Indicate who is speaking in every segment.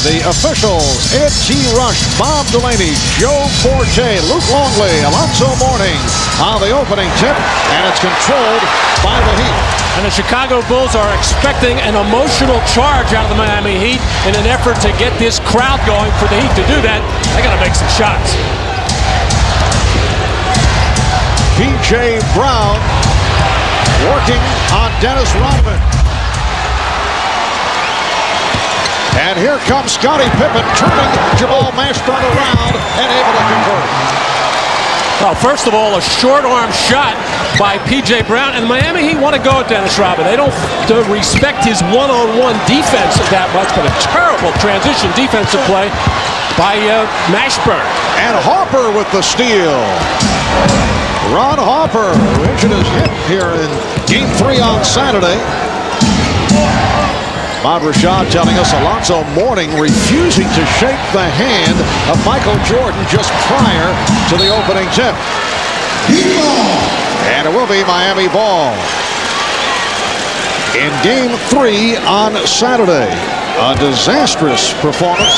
Speaker 1: the officials, Ed T. Rush, Bob Delaney, Joe Forte, Luke Longley, Alonzo Mourning on the opening tip, and it's controlled by the Heat.
Speaker 2: And the Chicago Bulls are expecting an emotional charge out of the Miami Heat in an effort to get this crowd going. For the Heat to do that, they got to make some shots.
Speaker 1: P.J. Brown working on Dennis Rodman. And here comes Scottie Pippen turning Jamal Mashburn around and able to convert.
Speaker 2: Well, first of all, a short arm shot by P.J. Brown, and Miami Heat want to go at Dennis Rodman. They don't respect his one-on-one defense that much, but a terrible transition defensive play by Mashburn.
Speaker 1: And Harper with the steal. Ron Harper, who injured his hip here in Game 3 on Saturday. Bob Rashad telling us Alonzo Mourning refusing to shake the hand of Michael Jordan just prior to the opening tip. And it will be Miami ball. In Game 3 on Saturday, a disastrous performance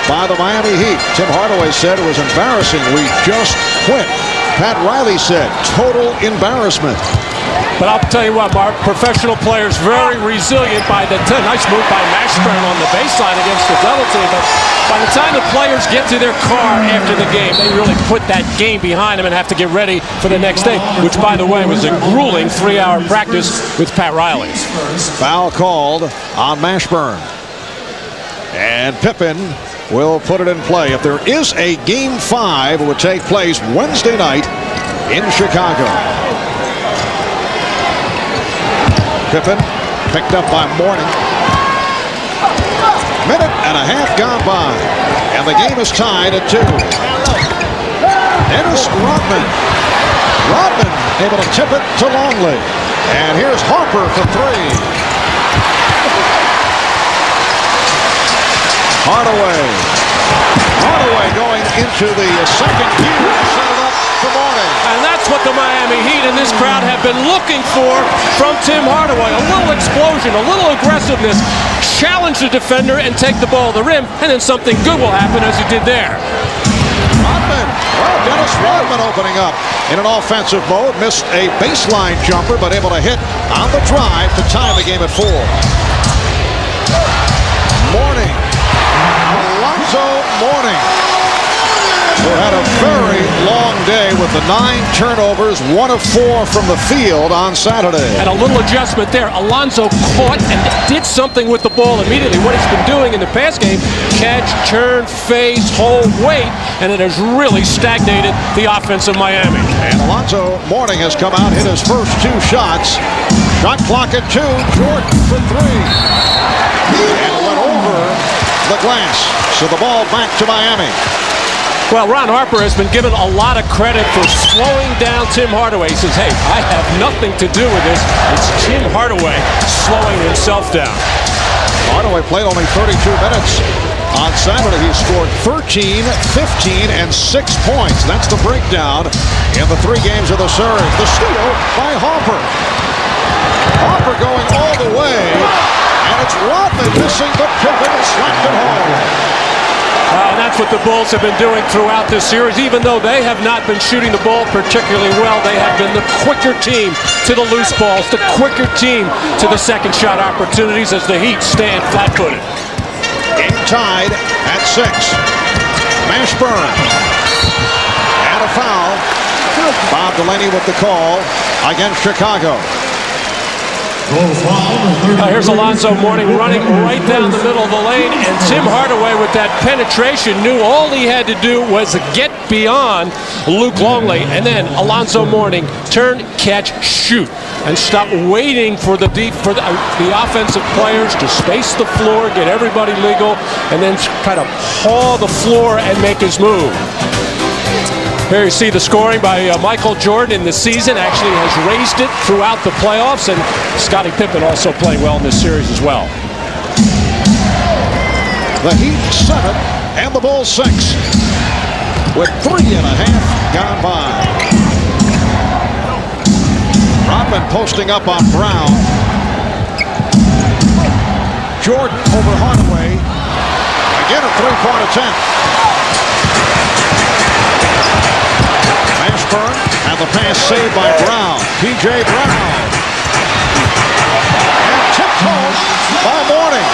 Speaker 1: by the Miami Heat. Tim Hardaway said it was embarrassing. We just quit. Pat Riley said total embarrassment.
Speaker 2: But I'll tell you what, Mark, professional players very resilient by the time. Nice move by Mashburn on the baseline against the double team. But by the time the players get to their car after the game, they really put that game behind them and have to get ready for the next day, which, by the way, was a grueling 3-hour practice with Pat Riley.
Speaker 1: Foul called on Mashburn. And Pippen will put it in play. If there is a Game 5, it would take place Wednesday night in Chicago. Pippen picked up by Mourning. Minute and a half gone by, and the game is tied at 2. Dennis Rodman. Rodman able to tip it to Longley. And here's Harper for 3. Hardaway going into the second gear to set it up for Mourning.
Speaker 2: And that's what the Miami Heat and this crowd have been looking for from Tim Hardaway. A little explosion, a little aggressiveness, challenge the defender and take the ball to the rim, and then something good will happen as he did there.
Speaker 1: Rodman, well, Dennis Rodman opening up in an offensive mode. Missed a baseline jumper, but able to hit on the drive to tie the game at 4. Mourning. Alonzo Mourning, who had a very long day with the 9 turnovers, 1 of 4 from the field on Saturday.
Speaker 2: And a little adjustment there. Alonzo caught and did something with the ball immediately. What he's been doing in the past game, catch, turn, face, hold, wait, and it has really stagnated the offense of Miami.
Speaker 1: And Alonzo Mourning has come out, hit his first 2 shots. Shot clock at 2, Jordan for 3. And went over the glass. So the ball back to Miami.
Speaker 2: Well, Ron Harper has been given a lot of credit for slowing down Tim Hardaway. He says, hey, I have nothing to do with this. It's Tim Hardaway slowing himself down.
Speaker 1: Hardaway played only 32 minutes. On Saturday, he scored 13, 15, and 6 points. That's the breakdown in the 3 games of the series. The steal by Harper. Harper going all the way. And it's Rodman missing the Pippen and slapped it home.
Speaker 2: And that's what the Bulls have been doing throughout this series. Even though they have not been shooting the ball particularly well, they have been the quicker team to the loose balls, the quicker team to the second shot opportunities as the Heat stand flat-footed.
Speaker 1: Game tied at 6. Mashburn. And a foul. Bob Delaney with the call against Chicago.
Speaker 2: Here's Alonzo Mourning running right down the middle of the lane, and Tim Hardaway with that penetration knew all he had to do was get beyond Luke Longley, and then Alonzo Mourning turn, catch, shoot, and stop waiting for the offensive players to space the floor, get everybody legal, and then kind of paw the floor and make his move. Here you see the scoring by Michael Jordan in the season. Actually has raised it throughout the playoffs, and Scottie Pippen also playing well in this series as well.
Speaker 1: The Heat 7 and the Bulls 6 with 3.5 gone by. Rodman posting up on Brown. Jordan over Hardaway. Again, a three-point attempt. Mashburn and the pass saved by Brown. P.J. Brown. And tipped home by Mourning.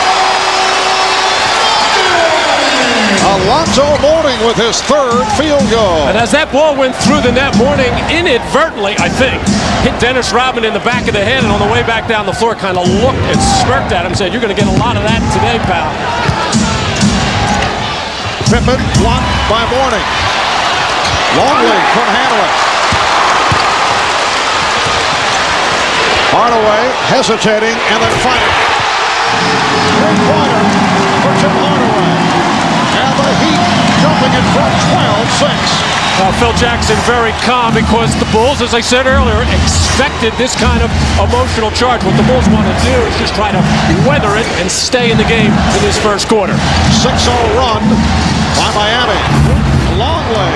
Speaker 1: Alonzo Mourning with his third field goal.
Speaker 2: And as that ball went through the net, Mourning inadvertently, I think, hit Dennis Rodman in the back of the head, and on the way back down the floor kind of looked and smirked at him and said, "You're going to get a lot of that today, pal."
Speaker 1: Pippen blocked by Mourning. Longley couldn't handle it. Hardaway hesitating and then fighting. Three-pointer for Tim Hardaway. And the Heat jumping in front 12-6.
Speaker 2: Phil Jackson very calm because the Bulls, as I said earlier, expected this kind of emotional charge. What the Bulls want to do is just try to weather it and stay in the game in this first quarter.
Speaker 1: 6-0 run by Miami. Longley.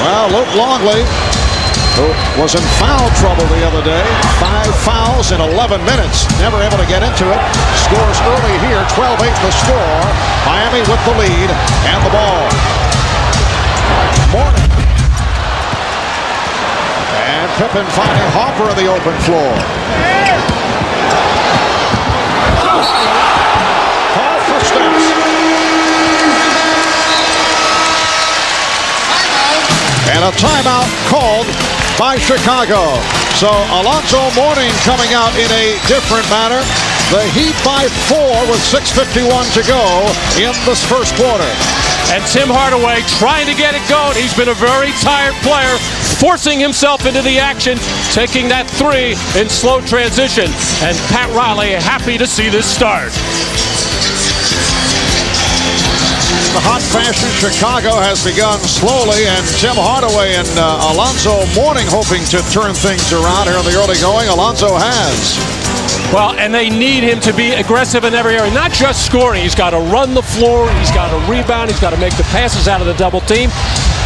Speaker 1: Well, Luke Longley, who was in foul trouble the other day. 5 fouls in 11 minutes. Never able to get into it. Scores early here. 12-8 the score. Miami with the lead and the ball. Mourning. And Pippen finding Harper in the open floor. Call for steps. And a timeout called by Chicago. So Alonzo Mourning coming out in a different manner. The Heat by 4 with 6:51 to go in this first quarter.
Speaker 2: And Tim Hardaway trying to get it going. He's been a very tired player, forcing himself into the action, taking that three in slow transition. And Pat Riley happy to see this start.
Speaker 1: The hot fashion Chicago has begun slowly, and Tim Hardaway and Alonzo Mourning hoping to turn things around here in the early going. Alonzo has.
Speaker 2: Well, and they need him to be aggressive in every area, not just scoring. He's got to run the floor, he's got to rebound, he's got to make the passes out of the double team,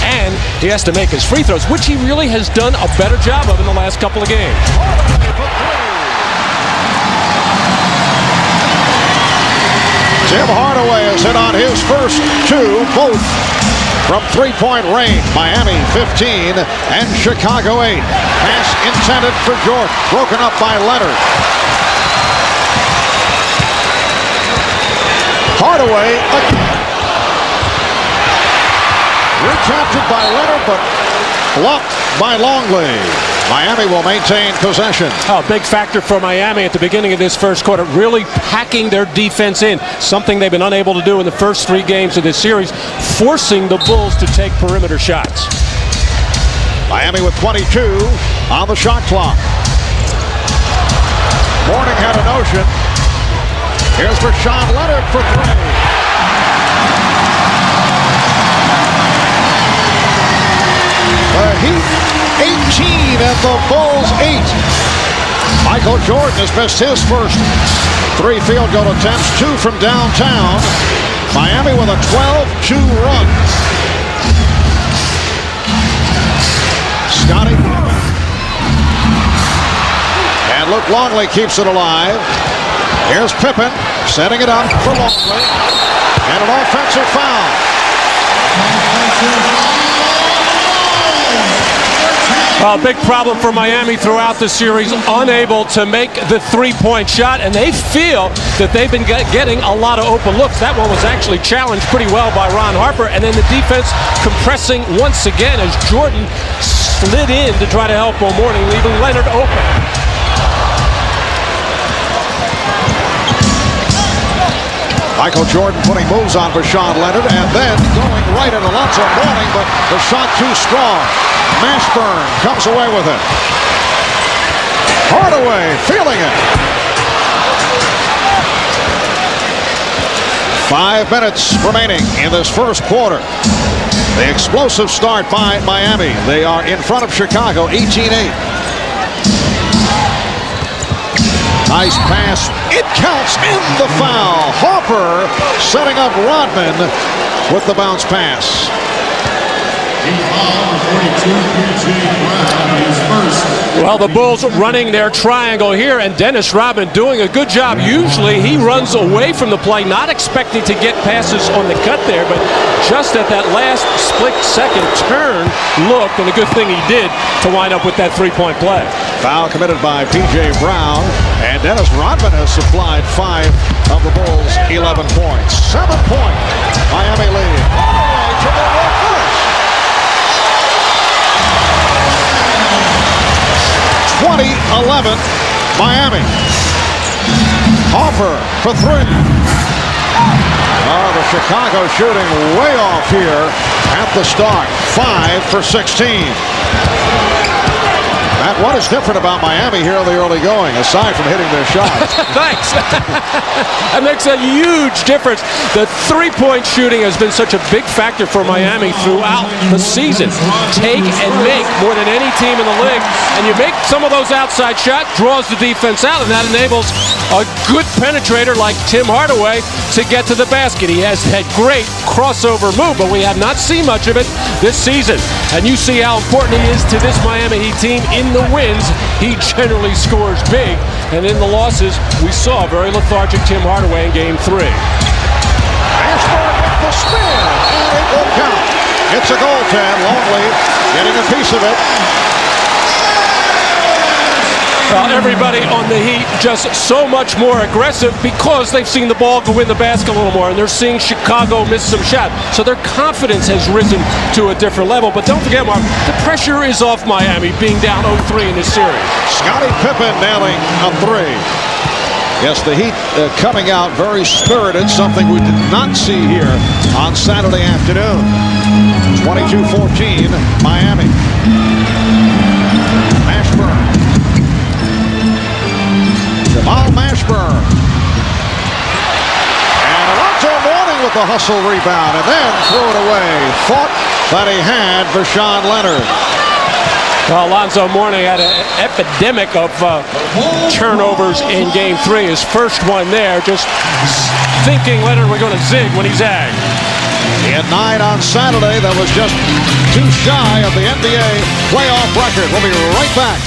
Speaker 2: and he has to make his free throws, which he really has done a better job of in the last couple of games.
Speaker 1: Tim Hardaway has hit on his first two, both from three-point range. Miami 15 and Chicago 8. Pass intended for Jordan, broken up by Leonard. Hardaway again. Recaptured by Leonard, but blocked by Longley. Miami will maintain possession.
Speaker 2: Oh, big factor for Miami at the beginning of this first quarter, really packing their defense in, something they've been unable to do in the first 3 games of this series, forcing the Bulls to take perimeter shots.
Speaker 1: Miami with 22 on the shot clock. Mourning had a notion. Here's for Sean Leonard for 3. The Heat 18 and the Bulls 8. Michael Jordan has missed his first 3 field goal attempts, 2 from downtown. Miami with a 12-2 run. Scotty. And Luke Longley keeps it alive. Here's Pippen setting it up for Longley. And an offensive foul.
Speaker 2: A big problem for Miami throughout the series, unable to make the three-point shot, and they feel that they've been getting a lot of open looks. That one was actually challenged pretty well by Ron Harper, and then the defense compressing once again as Jordan slid in to try to help Mourning, leaving Leonard open.
Speaker 1: Michael Jordan putting moves on for Sean Leonard and then going right at Alonzo Mourning, but the shot too strong. Mashburn comes away with it. Hardaway feeling it. 5 minutes remaining in this first quarter. The explosive start by Miami. They are in front of Chicago, 18-8. Nice pass. It counts in the foul. Harper setting up Rodman with the bounce pass.
Speaker 2: Well, the Bulls running their triangle here, and Dennis Rodman doing a good job. Usually he runs away from the play, not expecting to get passes on the cut there, but just at that last split-second turn look, and a good thing he did to wind up with that three-point play.
Speaker 1: Foul committed by P.J. Brown, and Dennis Rodman has supplied 5 of the Bulls' 11 points. 7-point Miami lead. To the right finish. 20-11 Miami. Hoffer for 3. Oh, the Chicago shooting way off here at the start. 5 for 16. Matt, what is different about Miami here in the early going, aside from hitting their shots?
Speaker 2: Thanks. That makes a huge difference. The three-point shooting has been such a big factor for Miami throughout the season. Take and make more than any team in the league. And you make some of those outside shots, draws the defense out, and that enables a good penetrator like Tim Hardaway to get to the basket. He has had great crossover move, but we have not seen much of it this season. And you see how important he is to this Miami Heat team. In the wins, he generally scores big, and in the losses, we saw a very lethargic Tim Hardaway in Game 3.
Speaker 1: Ashburn with the spin, and it will count. It's a goaltend. Longley getting a piece of it.
Speaker 2: Well, everybody on the Heat just so much more aggressive because they've seen the ball go in the basket a little more, and they're seeing Chicago miss some shots. So their confidence has risen to a different level. But don't forget, Mark, the pressure is off Miami being down 0-3 in this series.
Speaker 1: Scottie Pippen nailing a 3. Yes, the Heat coming out very spirited, something we did not see here on Saturday afternoon. 22-14, Miami. Mashburn. Jamal Mashburn. And Alonzo Mourning with the hustle rebound, and then threw it away. Thought that he had Vashawn Leonard.
Speaker 2: Well, Alonzo Mourning had an epidemic of turnovers in Game 3. His first one there, just thinking Leonard was going to zig when he zagged.
Speaker 1: He had 9 on Saturday. That was just too shy of the NBA playoff record. We'll be right back.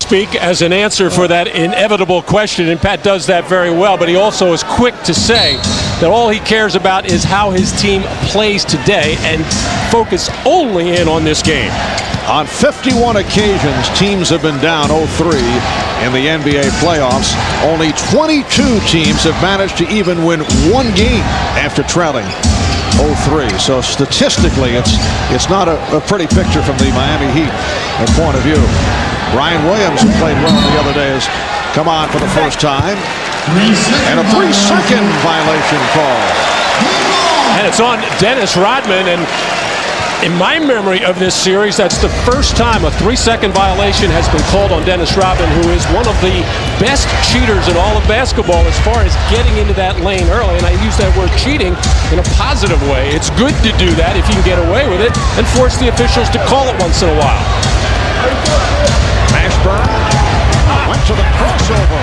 Speaker 2: Speak as an answer for that inevitable question, and Pat does that very well, but he also is quick to say that all he cares about is how his team plays today and focus only in on this game.
Speaker 1: On 51 occasions, teams have been down 0-3 in the NBA playoffs. Only 22 teams have managed to even win one game after trailing 0-3. So statistically, it's not a pretty picture from the Miami Heat point of view. Ryan Williams, who played well the other day, has come on for the first time. And a 3-second violation call.
Speaker 2: And it's on Dennis Rodman. And in my memory of this series, that's the first time a 3-second violation has been called on Dennis Rodman, who is one of the best cheaters in all of basketball as far as getting into that lane early. And I use that word cheating in a positive way. It's good to do that if you can get away with it and force the officials to call it once in a while.
Speaker 1: Mashburn went to the crossover.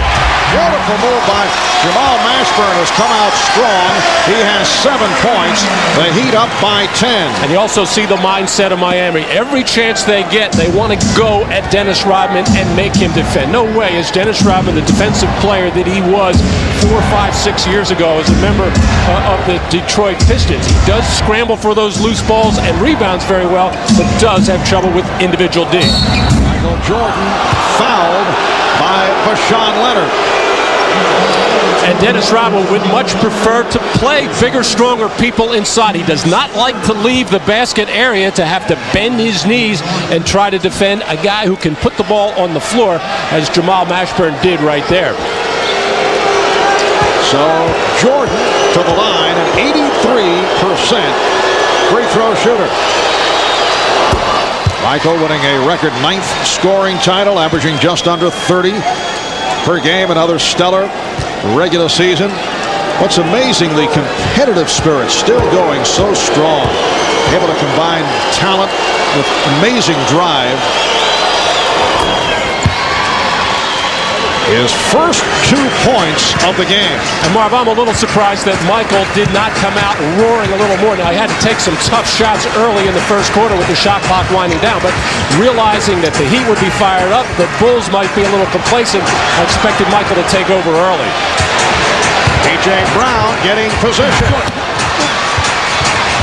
Speaker 1: Beautiful move by Jamal Mashburn, has come out strong. He has 7 points. The Heat up by 10.
Speaker 2: And you also see the mindset of Miami. Every chance they get, they want to go at Dennis Rodman and make him defend. No way is Dennis Rodman the defensive player that he was 4, 5, 6 years ago as a member of the Detroit Pistons. He does scramble for those loose balls and rebounds very well, but does have trouble with individual D.
Speaker 1: Michael Jordan fouled by Vashawn Leonard.
Speaker 2: And Dennis Rodman would much prefer to play bigger, stronger people inside. He does not like to leave the basket area to have to bend his knees and try to defend a guy who can put the ball on the floor, as Jamal Mashburn did right there.
Speaker 1: So Jordan to the line, an 83% free throw shooter. Michael winning a record 9th scoring title, averaging just under 30 per game. Another stellar regular season. What's amazing, the competitive spirit still going so strong. Able to combine talent with amazing drive. his first 2 points of the game.
Speaker 2: And Marv, I'm a little surprised that Michael did not come out roaring a little more. Now, he had to take some tough shots early in the first quarter with the shot clock winding down, but realizing that the Heat would be fired up, the Bulls might be a little complacent, I expected Michael to take over early.
Speaker 1: A.J. Brown getting position.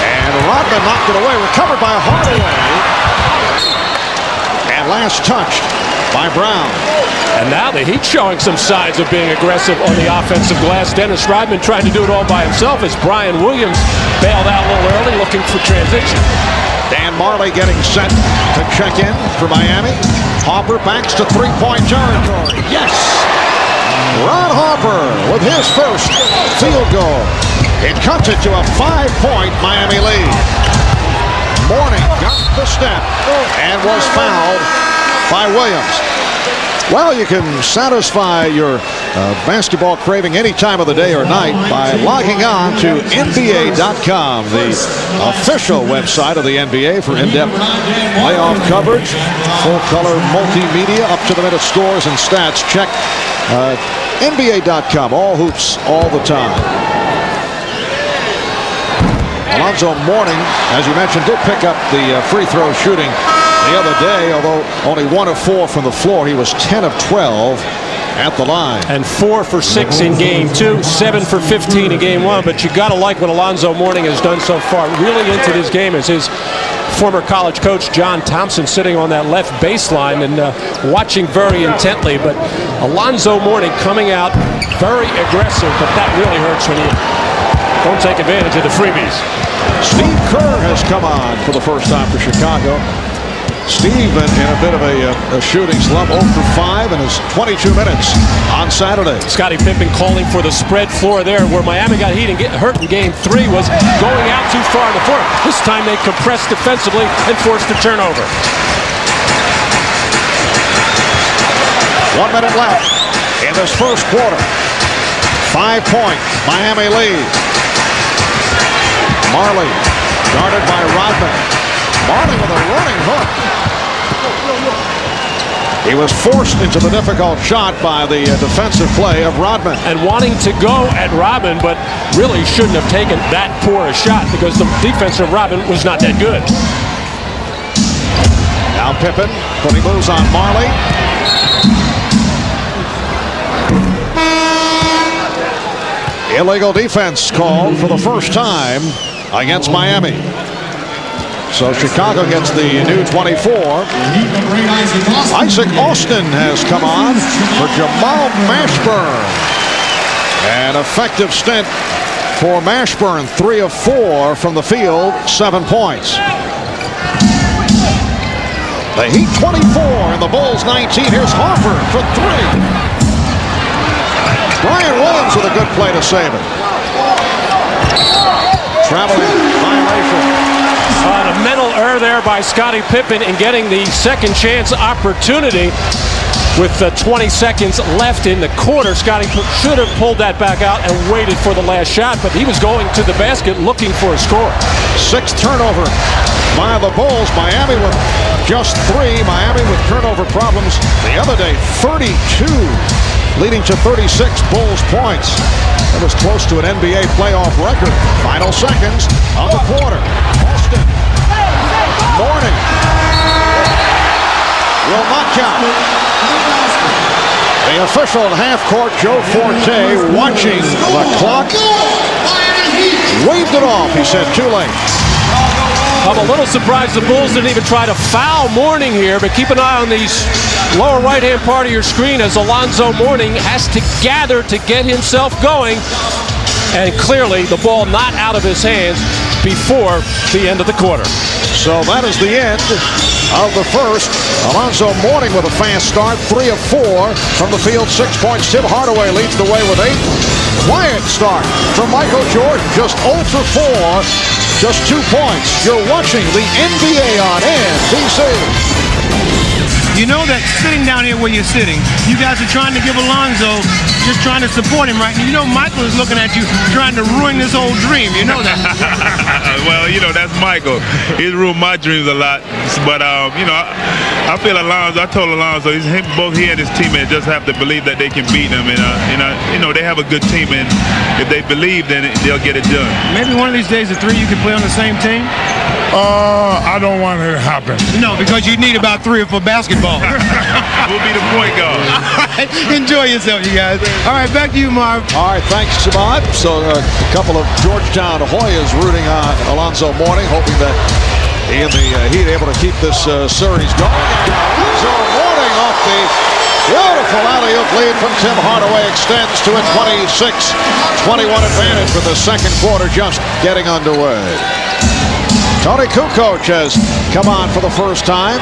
Speaker 1: And Rodman knocked it away, recovered by Hardaway. And last touched by Brown.
Speaker 2: And now the Heat showing some signs of being aggressive on the offensive glass. Dennis Rodman trying to do it all by himself as Brian Williams bailed out a little early looking for transition.
Speaker 1: Dan Marley getting set to check in for Miami. Harper backs to three-point territory. Yes! Ron Harper with his first field goal. It cuts it to a 5-point Miami lead. Mourning got the step and was fouled by Williams. Well, you can satisfy your basketball craving any time of the day or night by logging on to NBA.com, the official website of the NBA for in-depth playoff coverage, full-color multimedia, up-to-the-minute scores and stats. Check NBA.com, all hoops, all the time. Alonzo Mourning, as you mentioned, did pick up the free throw shooting the other day, although only 1 of 4 from the floor. He was 10 of 12 at the line.
Speaker 2: And 4 for 6 in game 2, 7 for 15 in game 1. But you got to like what Alonzo Mourning has done so far. Really into this game is his former college coach John Thompson sitting on that left baseline and watching very intently. But Alonzo Mourning coming out very aggressive, but that really hurts when you don't take advantage of the freebies.
Speaker 1: Steve Kerr has come on for the first time for Chicago. Steve in a bit of a shooting slump, 0 for 5 in his 22 minutes on Saturday.
Speaker 2: Scottie Pippen calling for the spread floor there, where Miami got heat and get hurt in game 3 was going out too far in the floor. This time they compressed defensively and forced a turnover.
Speaker 1: 1 minute left in this first quarter. 5-point Miami lead. Marley guarded by Rodman. Marley with a running hook. He was forced into the difficult shot by the defensive play of Rodman.
Speaker 2: And wanting to go at Rodman, but really shouldn't have taken that poor a shot because the defense of Rodman was not that good.
Speaker 1: Now Pippen putting moves on Marley. Illegal defense called for the first time against Miami. So Chicago gets the new 24. Isaac Austin has come on for Jamal Mashburn. An effective stint for Mashburn. 3 of 4 from the field, 7 points. The Heat 24 and the Bulls 19. Here's Harper for 3. Brian Williams with a good play to save it. Traveling violation.
Speaker 2: A mental error there by Scottie Pippen in getting the second chance opportunity. With 20 seconds left in the quarter, Scottie should have pulled that back out and waited for the last shot, but he was going to the basket looking for a score.
Speaker 1: 6th turnover by the Bulls. Miami with just 3. Miami with turnover problems the other day. 32 leading to 36 Bulls points. That was close to an NBA playoff record. Final seconds of the quarter. Austin. Mourning. Will not count. The official at half court, Joe Forte, watching the clock. Waved it off. He said too late.
Speaker 2: I'm a little surprised the Bulls didn't even try to foul Mourning here, but keep an eye on these lower right-hand part of your screen as Alonzo Mourning has to gather to get himself going. And clearly the ball not out of his hands before the end of the quarter.
Speaker 1: So that is the end of the first. Alonzo Mourning with a fast start, 3 of 4 from the field, 6 points. Tim Hardaway leads the way with 8. Quiet start from Michael Jordan, just 0 for 4, just 2 points. You're watching the NBA on NBC.
Speaker 3: You know that sitting down here where you're sitting, you guys are trying to give Alonzo just trying to support him right now. You know, Michael is looking at you trying to ruin this whole dream. You know that.
Speaker 4: Well, you know, that's Michael. He's ruined my dreams a lot. But, you know, I feel Alonzo, I told Alonzo, both he and his teammates just have to believe that they can beat him. And, you know, they have a good team. And if they believe, then they'll get it done.
Speaker 3: Maybe one of these days the three you can play on the same team?
Speaker 5: I don't want it to happen.
Speaker 3: No, because you need about 3 for basketball.
Speaker 4: We'll be the point guard.
Speaker 3: All right, enjoy yourself, you guys. All right, back to you, Marv.
Speaker 1: All right, thanks, Samad. So a couple of Georgetown Hoyas rooting on Alonzo Mourning, hoping that he and the Heat able to keep this series going. Alonzo Mourning off the beautiful alley-oop lead from Tim Hardaway extends to a 26-21 advantage with the second quarter just getting underway. Tony Kukoc has come on for the first time.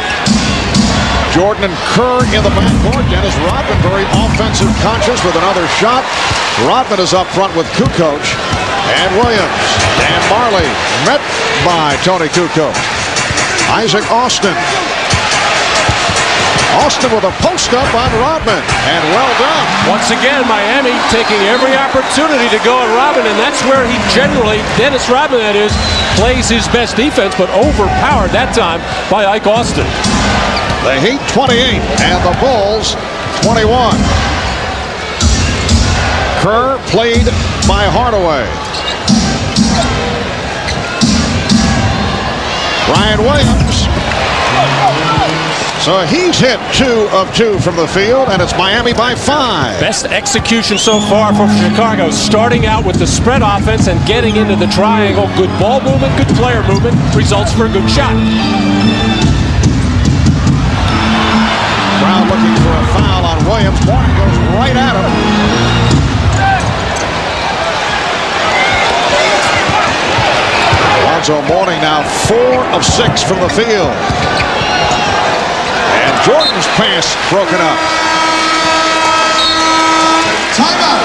Speaker 1: Jordan and Kerr in the backcourt. Dennis Rodman very offensive conscious with another shot. Rodman is up front with Kukoc and Williams. Dan Marley met by Tony Kukoc. Isaac Austin. Austin with a post-up on Rodman, and well done.
Speaker 2: Once again, Miami taking every opportunity to go at Rodman, and that's where he generally, Dennis Rodman that is, plays his best defense, but overpowered that time by Ike Austin.
Speaker 1: The Heat 28 and the Bulls 21. Kerr played by Hardaway. Brian Williams. So he's hit 2 of 2 from the field, and it's Miami by 5.
Speaker 2: Best execution so far from Chicago, starting out with the spread offense and getting into the triangle. Good ball movement, good player movement, results for a good shot.
Speaker 1: Brown looking for a foul on Williams. Mourning goes right at him. Alonzo Mourning now 4 of 6 from the field. Jordan's pass broken up. Timeout.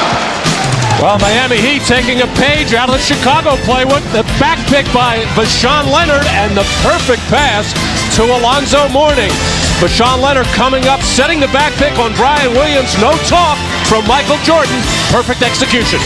Speaker 2: Well, Miami Heat taking a page out of the Chicago playbook. The back pick by Vashawn Leonard and the perfect pass to Alonzo Mourning. Vashawn Leonard coming up, setting the back pick on Brian Williams. No talk from Michael Jordan. Perfect execution.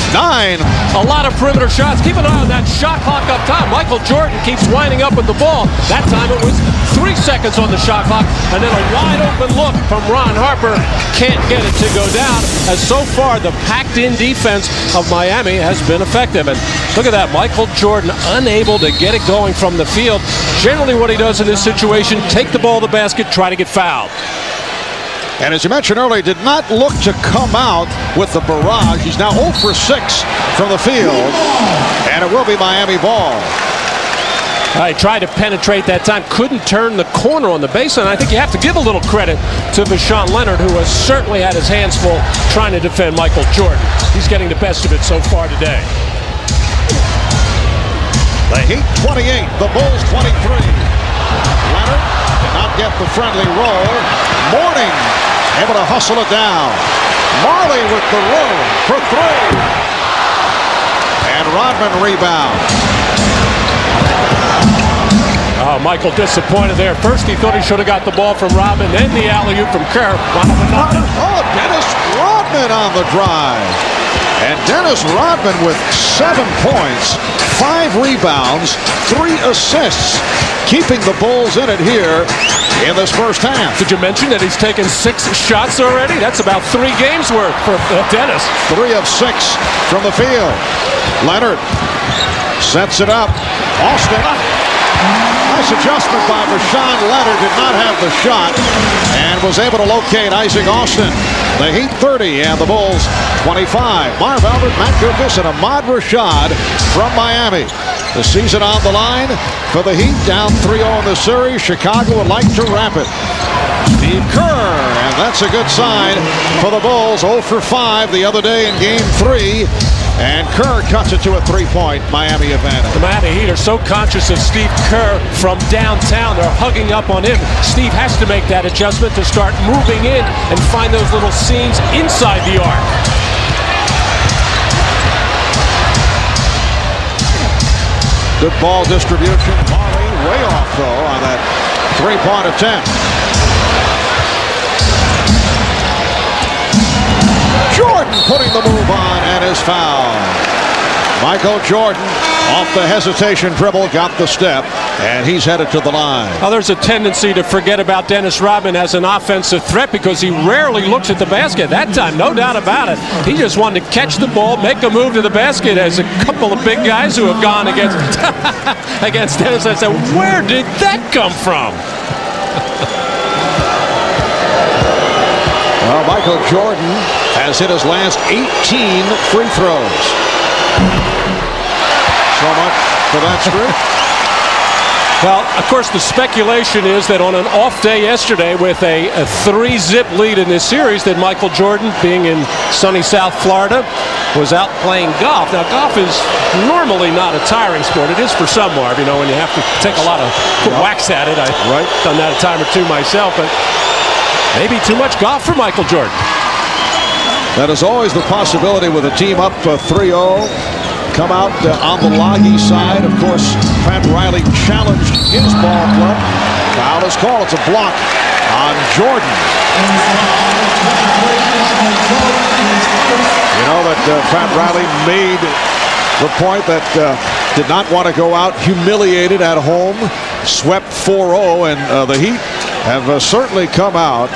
Speaker 1: 9.
Speaker 2: A lot of perimeter shots. Keep an eye on that shot clock up top. Michael Jordan keeps winding up with the ball. That time it was 3 seconds on the shot clock, and then a wide open look from Ron Harper. Can't get it to go down, as so far the packed-in defense of Miami has been effective. And look at that, Michael Jordan unable to get it going from the field. Generally what he does in this situation, take the ball to the basket, try to get fouled.
Speaker 1: And as you mentioned earlier, did not look to come out with the barrage. He's now 0 for 6 from the field, and it will be Miami ball.
Speaker 2: He tried to penetrate that time, couldn't turn the corner on the baseline. I think you have to give a little credit to Vashawn Leonard, who has certainly had his hands full trying to defend Michael Jordan. He's getting the best of it so far today.
Speaker 1: The Heat 28, the Bulls 23. Leonard did not get the friendly roll. Mourning able to hustle it down. Marley with the room for 3. And Rodman rebound.
Speaker 2: Oh, Michael disappointed there. First he thought he should have got the ball from Rodman, then the alley-oop from Kerr.
Speaker 1: Oh, Dennis Rodman on the drive. And Dennis Rodman with 7 points, 5 rebounds, 3 assists, keeping the Bulls in it here in this first half.
Speaker 2: Did you mention that he's taken 6 shots already? That's about 3 games worth for Dennis.
Speaker 1: 3 of 6 from the field. Leonard sets it up. Austin. Nice adjustment by Vashawn Leonard. Did not have the shot and was able to locate Isaac Austin. The Heat 30 and the Bulls 25. Marv Albert, Matt Kukoc, and Ahmad Rashad from Miami. The season on the line for the Heat. Down 3-0 in the series. Chicago would like to wrap it. Steve Kerr, and that's a good sign for the Bulls. 0 for 5 the other day in Game 3. And Kerr cuts it to a 3-point Miami advantage.
Speaker 2: The Miami Heat are so conscious of Steve Kerr from downtown. They're hugging up on him. Steve has to make that adjustment to start moving in and find those little seams inside the arc.
Speaker 1: Good ball distribution. Marley way off, though, on that 3-point attempt. Jordan putting the move on and is fouled. Michael Jordan off the hesitation dribble, got the step, and he's headed to the line.
Speaker 2: Well, there's a tendency to forget about Dennis Rodman as an offensive threat because he rarely looks at the basket. That time, no doubt about it. He just wanted to catch the ball, make a move to the basket, as a couple of big guys who have gone against against Dennis. I said, where did that come from?
Speaker 1: Well, Michael Jordan has hit his last 18 free throws. So much for that streak.
Speaker 2: Well, of course, the speculation is that on an off day yesterday with a 3-zip lead in this series, that Michael Jordan, being in sunny South Florida, was out playing golf. Now, golf is normally not a tiring sport. It is for some, Marv, you know, when you have to take a lot of whacks at it. I've done that a time or two myself, but maybe too much golf for Michael Jordan.
Speaker 1: That is always the possibility with a team up 3-0. Come out on the Loggy side. Of course, Pat Riley challenged his ball club. Foul is called. It's a block on Jordan. You know that Pat Riley made the point that did not want to go out humiliated at home. Swept 4-0, and the Heat have certainly come out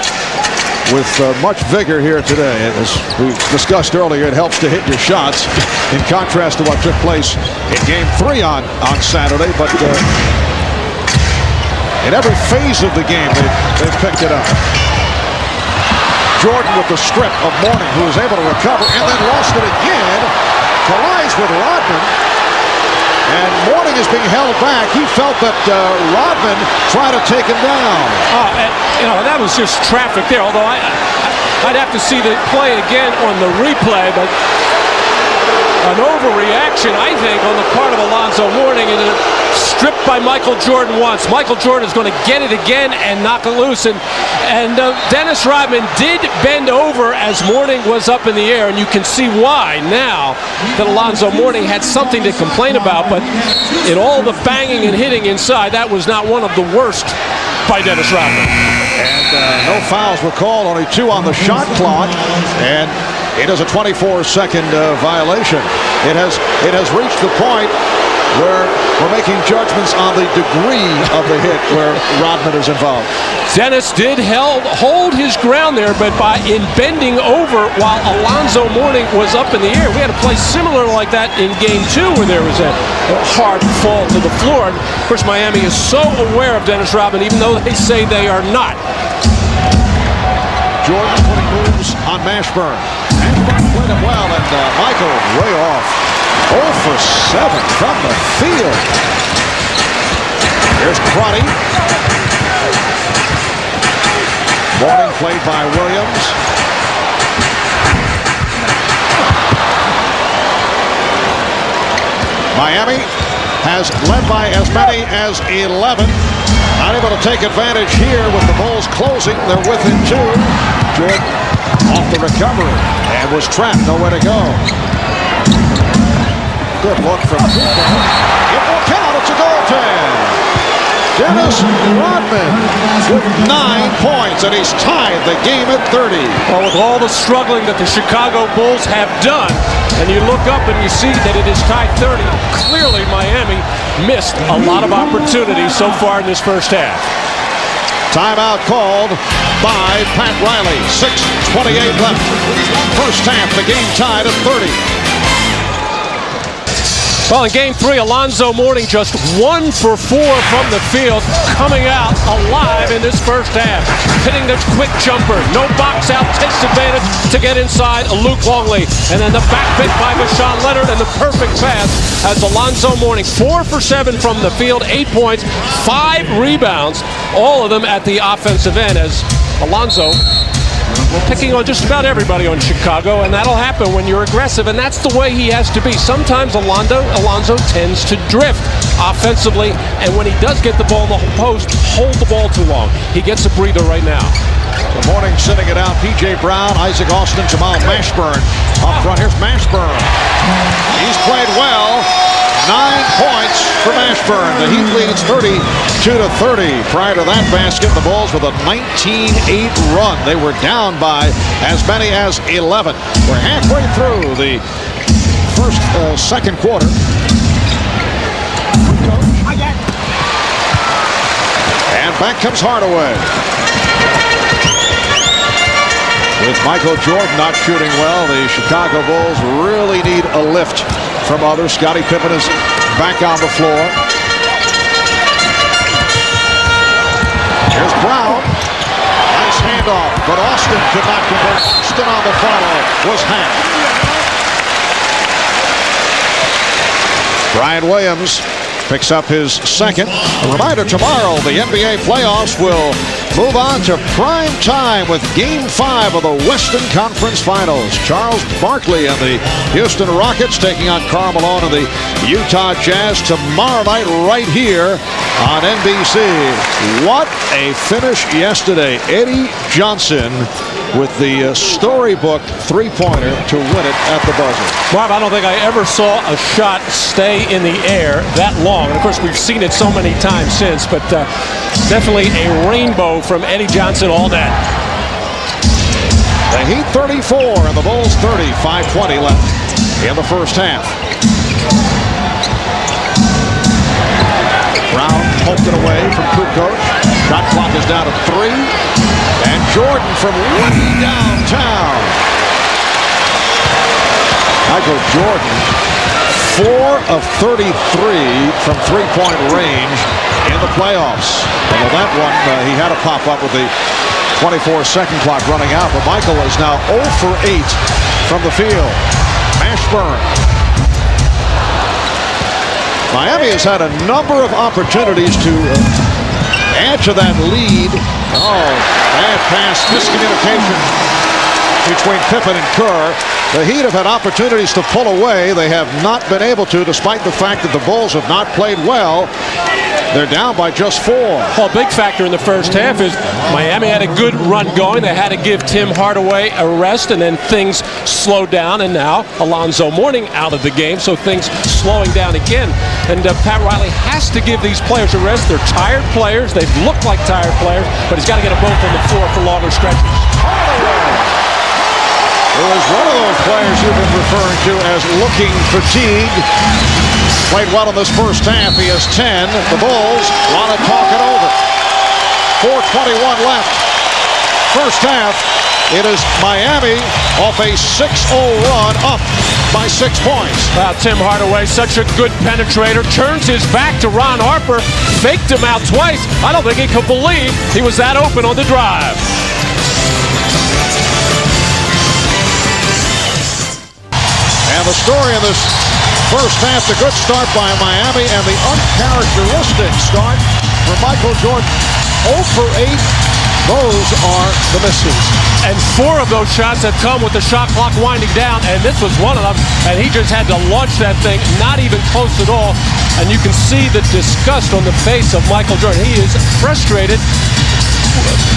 Speaker 1: with much vigor here today. As we discussed earlier, it helps to hit your shots in contrast to what took place in Game 3 on Saturday. But in every phase of the game, they've picked it up. Jordan with the strip of Mourning, who was able to recover and then lost it again. Collides with Rodman. And Mourning is being held back. He felt that Rodman tried to take him down.
Speaker 2: You know, that was just traffic there. Although I'd have to see the play again on the replay, but an overreaction, I think, on the part of Alonzo Mourning, and stripped by Michael Jordan once. Michael Jordan is going to get it again and knock it loose. And Dennis Rodman did bend over as Mourning was up in the air, and you can see why now that Alonzo Mourning had something to complain about. But in all the banging and hitting inside, that was not one of the worst by Dennis Rodman.
Speaker 1: And no fouls were called, only 2 on the shot clock, and it is a 24-second violation. It has reached the point where we're making judgments on the degree of the hit where Rodman is involved.
Speaker 2: Dennis did hold his ground there, but in bending over while Alonzo Mourning was up in the air. We had a play similar like that in Game 2 where there was a hard fall to the floor. And of course, Miami is so aware of Dennis Rodman, even though they say they are not.
Speaker 1: Jordan putting moves on Mashburn. Mashburn played it well, and Michael way off. 0 for 7 from the field. Here's Crotty. Mourning played by Williams. Miami has led by as many as 11. Not able to take advantage here with the Bulls closing. They're within 2. Jordan off the recovery and was trapped. Nowhere to go. Good look from Cooper. It will count. It's a goaltend. Dennis Rodman with 9 points, and he's tied the game at 30.
Speaker 2: Well, with all the struggling that the Chicago Bulls have done, and you look up and you see that it is tied 30, clearly Miami missed a lot of opportunities so far in this first half.
Speaker 1: Timeout called by Pat Riley. 6:28 left. First half, the game tied at 30.
Speaker 2: Well, in Game 3, Alonzo Mourning just 1 for 4 from the field, coming out alive in this first half. Hitting the quick jumper, no box out, takes advantage to get inside Luke Longley. And then the back pick by Vashawn Leonard and the perfect pass as Alonzo Mourning 4 for 7 from the field, 8 points, 5 rebounds, all of them at the offensive end as Alonzo picking on just about everybody on Chicago, and that'll happen when you're aggressive, and that's the way he has to be. Sometimes Alonzo tends to drift offensively, and when he does get the ball in the post, hold the ball too long. He gets a breather right now.
Speaker 1: The Mourning sitting it out. P.J. Brown, Isaac Austin, Jamal Mashburn up front. Here's Mashburn. He's played well. 9 points from Ashburn. The Heat leads 32-30. Prior to that basket, the Bulls with a 19-8 run. They were down by as many as 11. We're halfway through the second quarter. And back comes Hardaway. With Michael Jordan not shooting well, the Chicago Bulls really need a lift from others. Scottie Pippen is back on the floor. Here's Brown. Nice handoff, but Austin could not convert. Austin on the follow was hacked. Brian Williams picks up his second. A reminder, tomorrow the NBA playoffs will move on to prime time with Game 5 of the Western Conference Finals. Charles Barkley and the Houston Rockets taking on Karl Malone and the Utah Jazz tomorrow night right here on NBC. What a finish yesterday. Eddie Johnson with the storybook three-pointer to win it at the buzzer.
Speaker 2: Bob, I don't think I ever saw a shot stay in the air that long. And of course, we've seen it so many times since, but definitely a rainbow from Eddie Johnson all day.
Speaker 1: The Heat 34 and the Bulls 30. 5:20 left in the first half. Brown poked it away from Kukoc. Shot clock is down to 3. And Jordan from way downtown. Michael Jordan, 4 of 33 from three-point range in the playoffs. Although that one, he had a pop-up with the 24-second clock running out. But Michael is now 0 for 8 from the field. Ashburn. Miami has had a number of opportunities to add to that lead. Oh, bad pass, miscommunication between Pippen and Kerr. The Heat have had opportunities to pull away. They have not been able to, despite the fact that the Bulls have not played well. They're down by just 4.
Speaker 2: Well, a big factor in the first half is Miami had a good run going. They had to give Tim Hardaway a rest, and then things slowed down. And now Alonzo Mourning out of the game, so things slowing down again. And Pat Riley has to give these players a rest. They're tired players. They look like tired players, but he's got to get them both on the floor for longer stretches.
Speaker 1: Hardaway, who is one of those players you've been referring to as looking fatigued. Played well in this first half. He has 10. The Bulls want to talk it over. 4:21 left. First half. It is Miami off a 6-0 run, up by 6 points.
Speaker 2: Wow, Tim Hardaway, such a good penetrator, turns his back to Ron Harper, faked him out twice. I don't think he could believe he was that open on the drive.
Speaker 1: And the story in this first half, the good start by Miami and the uncharacteristic start for Michael Jordan. 0 for 8. Those are the misses.
Speaker 2: And 4 of those shots have come with the shot clock winding down, and this was one of them. And he just had to launch that thing, not even close at all. And you can see the disgust on the face of Michael Jordan. He is frustrated,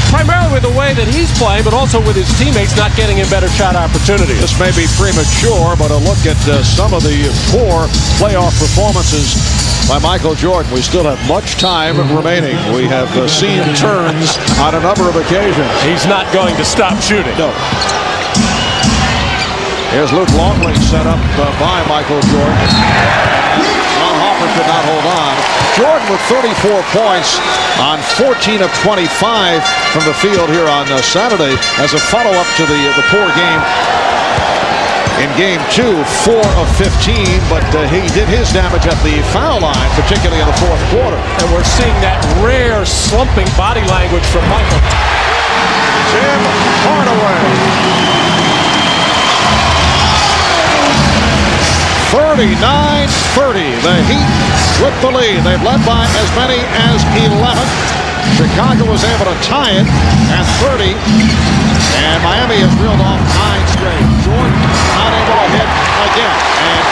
Speaker 2: primarily with the way that he's playing, but also with his teammates not getting him better shot opportunities.
Speaker 1: This may be premature, but a look at some of the poor playoff performances by Michael Jordan. We still have much time remaining. We have seen turns on a number of occasions.
Speaker 2: He's not going to stop shooting.
Speaker 1: No. Here's Luke Longley set up by Michael Jordan. Ron Harper could not hold on. Jordan with 34 points on 14 of 25 from the field here on Saturday as a follow-up to the poor game in Game 2, 4 of 15, but he did his damage at the foul line, particularly in the fourth quarter.
Speaker 2: And we're seeing that rare slumping body language from Michael.
Speaker 1: Tim Hardaway. 39-30. The Heat with the lead. They've led by as many as 11. Chicago was able to tie it at 30. And Miami has reeled off 9 straight. Jordan not able to hit again. And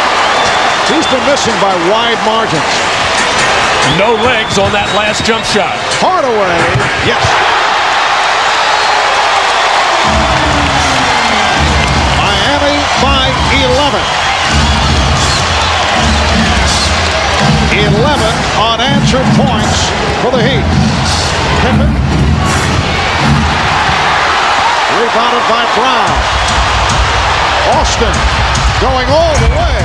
Speaker 1: he's been missing by wide margins.
Speaker 2: No legs on that last jump shot.
Speaker 1: Hardaway, yes. Miami by 11. unanswered points for the Heat. Pippen. Rebounded by Brown. Austin going all the way.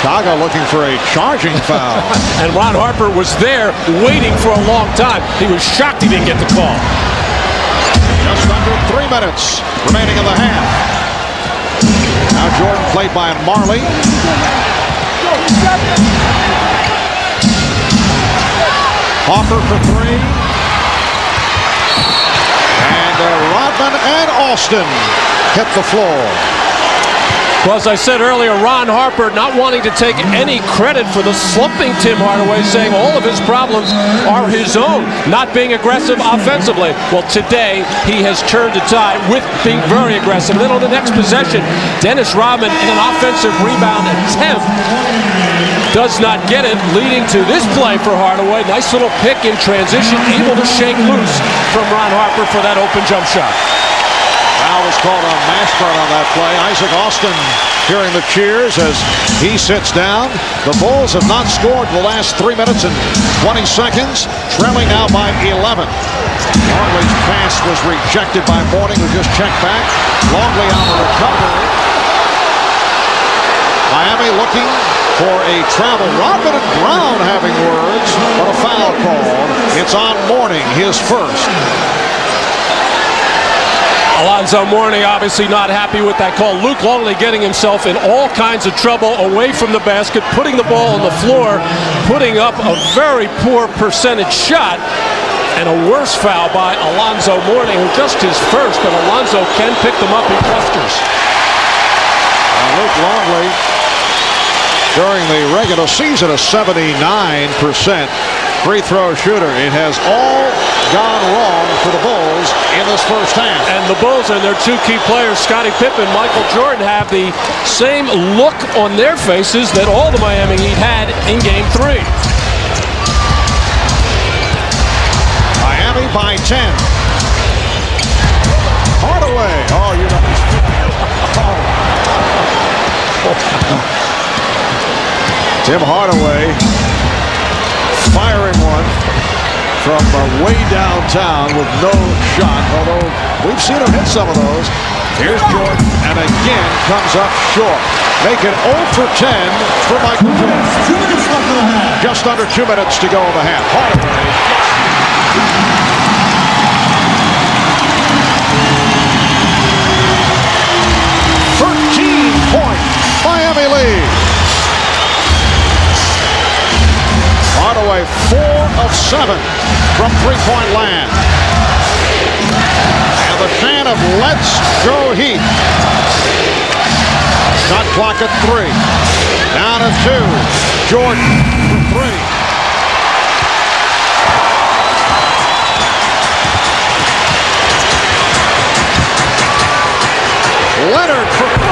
Speaker 1: Chicago looking for a charging foul.
Speaker 2: And Ron Harper was there waiting for a long time. He was shocked he didn't get the call.
Speaker 1: Just under 3 minutes remaining in the half. Now Jordan played by Marley. Hopper for 3. And Rodman and Austin hit the floor.
Speaker 2: Well, as I said earlier, Ron Harper not wanting to take any credit for the slumping Tim Hardaway, saying all of his problems are his own, not being aggressive offensively. Well, today he has turned the tide with being very aggressive. And then on the next possession, Dennis Rodman in an offensive rebound attempt does not get it, leading to this play for Hardaway. Nice little pick in transition, able to shake loose from Ron Harper for that open jump shot.
Speaker 1: Foul was called on Mashburn on that play. Isaac Austin hearing the cheers as he sits down. The Bulls have not scored the last 3 minutes and 20 seconds, trailing now by 11. Longley's pass was rejected by Mourning, who just checked back. Longley on the recovery. Miami looking for a travel. Rodman and Brown having words, but a foul called. It's on Mourning, his first.
Speaker 2: Alonzo Mourning obviously not happy with that call. Luke Longley getting himself in all kinds of trouble away from the basket, putting the ball on the floor, putting up a very poor percentage shot, and a worse foul by Alonzo Mourning, who just his first, but Alonzo can pick them up in clusters.
Speaker 1: Luke Longley, during the regular season, a 79% free throw shooter. It has all gone wrong for the Bulls in this first half.
Speaker 2: And the Bulls and their two key players, Scottie Pippen, Michael Jordan, have the same look on their faces that all the Miami Heat had in Game 3.
Speaker 1: Miami by 10. Hardaway. Oh, you know. Tim Hardaway firing one from way downtown with no shot, although we've seen him hit some of those. Here's Jordan, and again comes up short. Make it 0 for 10 for Michael Jordan. Just under 2 minutes to go in the half. Hardaway. 13-point Miami lead. Hardaway 4 of 7 from three-point land. And the chant of "Let's go Heat." Shot clock at 3. Down to 2. Jordan for 3. Leonard for 3.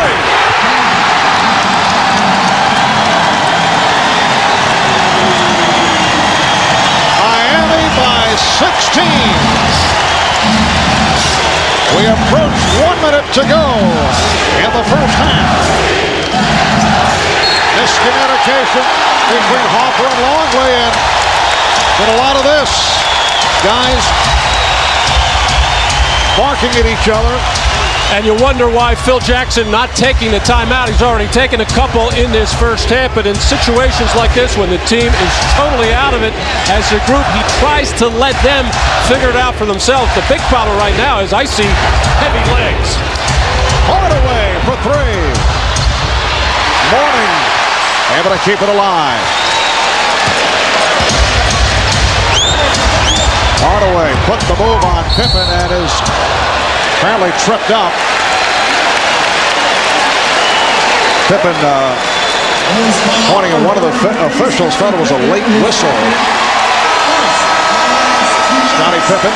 Speaker 1: Miami by 16. We approach 1 minute to go in the first half. Miscommunication between Hopper and Longley, and a lot of this. Guys barking at each other.
Speaker 2: And you wonder why Phil Jackson not taking the timeout. He's already taken a couple in this first half, but in situations like this, when the team is totally out of it as a group, he tries to let them figure it out for themselves. The big problem right now is I see heavy legs.
Speaker 1: Hardaway for 3. Mourning able to keep it alive. Hardaway put the move on Pippen and is apparently tripped up. Pippen pointing at one of the officials, thought it was a late whistle. Scottie Pippen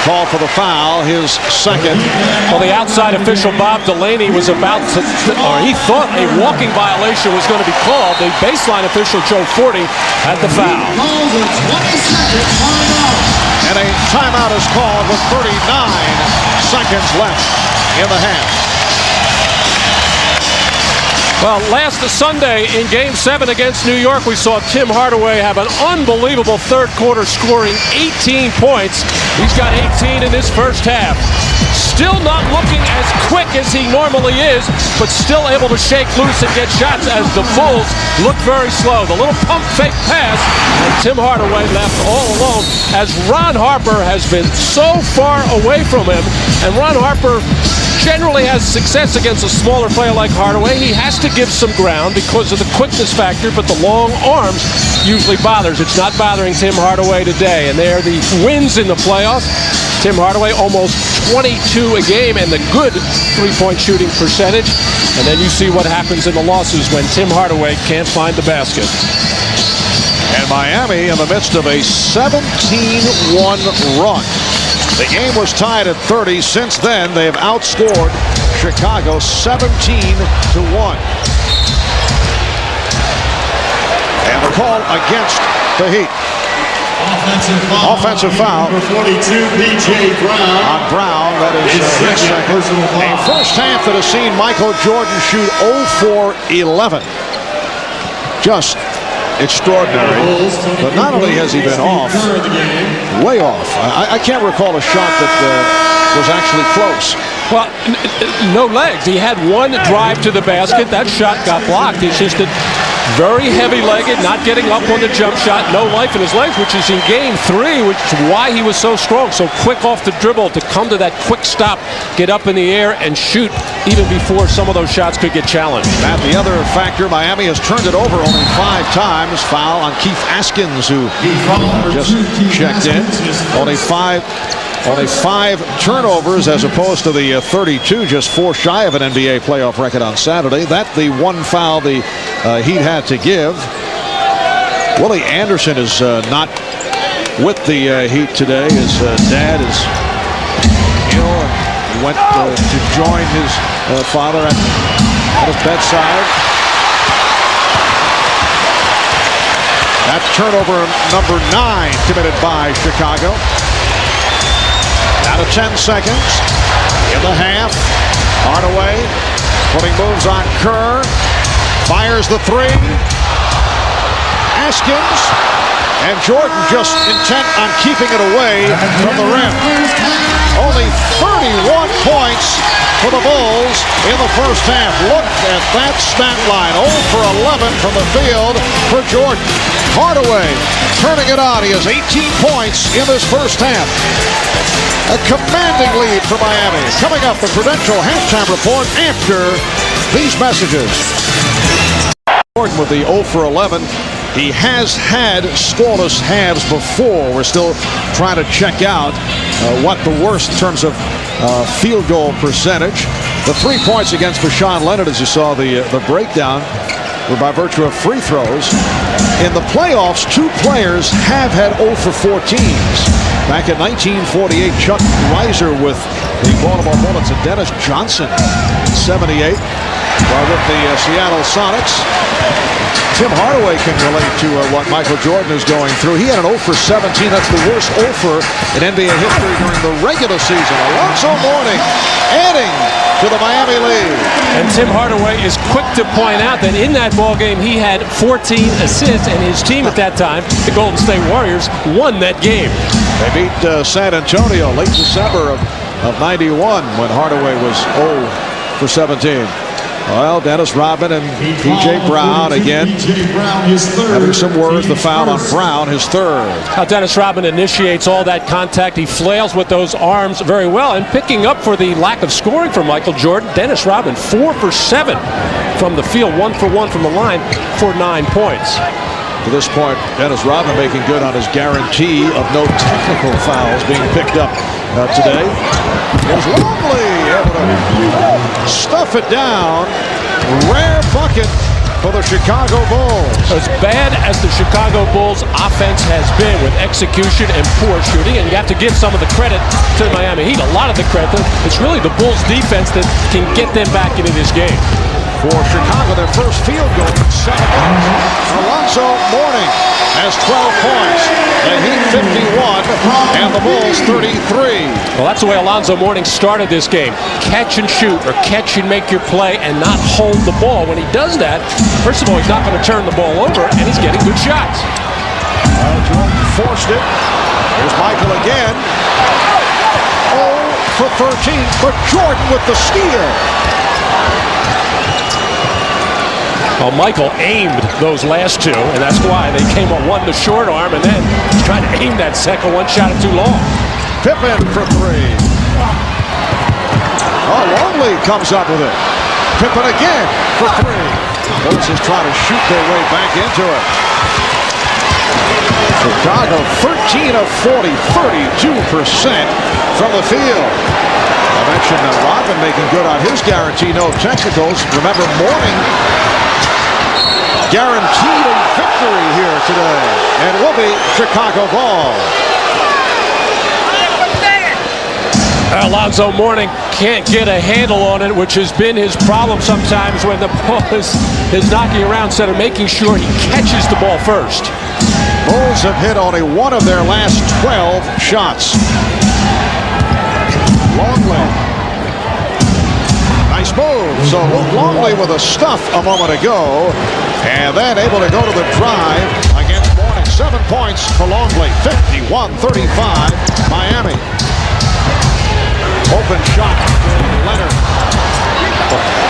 Speaker 1: called for the foul, his second.
Speaker 2: Well, the outside official, Bob Delaney, was about to, or he thought a walking violation was going to be called. The baseline official, Joe Forty, had the foul.
Speaker 1: And a timeout is called with 39 seconds left in the half.
Speaker 2: Well, last Sunday in Game 7 against New York, we saw Tim Hardaway have an unbelievable third quarter, scoring 18 points. He's got 18 in this first half. Still not looking as quick as he normally is, but still able to shake loose and get shots as the Bulls look very slow. The little pump fake pass, and Tim Hardaway left all alone as Ron Harper has been so far away from him. And Ron Harper generally has success against a smaller player like Hardaway. He has to give some ground because of the quickness factor, but the long arms usually bothers. It's not bothering Tim Hardaway today. And there are the wins in the playoffs. Tim Hardaway almost 22 a game and the good three-point shooting percentage. And then you see what happens in the losses when Tim Hardaway can't find the basket.
Speaker 1: And Miami in the midst of a 17-1 run. The game was tied at 30. Since then, they have outscored Chicago 17-1. And the call against the Heat. Offensive foul.
Speaker 6: Number 42, B.J. Brown.
Speaker 1: On Brown, that is his second. A first half that has seen Michael Jordan shoot 0 for 11. Just extraordinary. But not only has he been off, way off. I can't recall a shot that was actually close.
Speaker 2: Well, no legs. He had one drive to the basket. That shot got blocked. It's just that very heavy-legged, not getting up on the jump shot, no life in his legs, which is in Game 3, which is why he was so strong, so quick off the dribble to come to that quick stop, get up in the air and shoot even before some of those shots could get challenged.
Speaker 1: Matt, the other factor, Miami has turned it over only 5 times. Foul on Keith Askins, who just checked in. Only five turnovers as opposed to the 32, just 4 shy of an NBA playoff record on Saturday. That the one foul the Heat had to give. Willie Anderson is not with the Heat today. His dad is ill and he went to join his father at his bedside. That's turnover number 9 committed by Chicago. Out of 10 seconds in the half. Hardaway putting moves on Kerr. Fires the 3. Askins. And Jordan just intent on keeping it away from the rim. Only 31 points for the Bulls in the first half. Look at that stat line. 0 for 11 from the field for Jordan. Hardaway turning it on. He has 18 points in this first half. A commanding lead for Miami. Coming up, the Prudential halftime report after these messages. Jordan with the 0 for 11. He has had scoreless halves before. We're still trying to check out what the worst in terms of field goal percentage. The 3 points against Rashawn Leonard, as you saw the breakdown, were by virtue of free throws. In the playoffs, 2 players have had 0 for 14s. Back in 1948, Chuck Reiser with the Baltimore Bullets and Dennis Johnson, 78. While with the Seattle Sonics, Tim Hardaway can relate to what Michael Jordan is going through. He had an 0 for 17. That's the worst 0 for in NBA history during the regular season. Alonzo Mourning adding to the Miami lead.
Speaker 2: And Tim Hardaway is quick to point out that in that ball game he had 14 assists, and his team at that time, the Golden State Warriors, won that game.
Speaker 1: They beat San Antonio late December of 91 when Hardaway was 0 for 17. Well, Dennis Rodman and P.J. Brown again having some words. The foul on Brown, his 3rd.
Speaker 2: How Dennis Rodman initiates all that contact. He flails with those arms very well. And picking up for the lack of scoring from Michael Jordan, Dennis Rodman 4 for 7 from the field, 1 for 1 from the line for 9 points.
Speaker 1: To this point, Dennis Rodman making good on his guarantee of no technical fouls being picked up today. Here's Longley able to stuff it down. Rare bucket for the Chicago Bulls.
Speaker 2: As bad as the Chicago Bulls offense has been with execution and poor shooting, and you have to give some of the credit to the Miami Heat, a lot of the credit, it's really the Bulls defense that can get them back into this game.
Speaker 1: for Chicago. Their first field goal in 7 minutes. Alonzo Mourning has 12 points. The Heat 51 and the Bulls 33.
Speaker 2: Well, that's the way Alonzo Mourning started this game. Catch and shoot, or catch and make your play and not hold the ball. When he does that, first of all, he's not going to turn the ball over, and he's getting good shots.
Speaker 1: Jordan forced it. Here's Michael again. 0 for 13, but Jordan with the steal.
Speaker 2: Well, Michael aimed those last two, and that's why they came on one, the short arm, and then he's trying to aim that second one, shot it too long.
Speaker 1: Pippen for 3. Oh, Longley comes up with it. Pippen again for 3. Bulls is trying to shoot their way back into it. Chicago 13 of 40, 32% from the field. I mentioned Rodman making good on his guarantee, no technicals. Remember, Mourning guaranteed a victory here today, and will be Chicago ball.
Speaker 2: Alonzo Mourning can't get a handle on it, which has been his problem sometimes when the ball is knocking around instead of making sure he catches the ball first.
Speaker 1: Bulls have hit only one of their last 12 shots. Longley. Nice move. So Luke Longley with a stuff a moment ago, and then able to go to the drive against Mourning. 7 points for Longley. 51-35 Miami. Open shot for Leonard.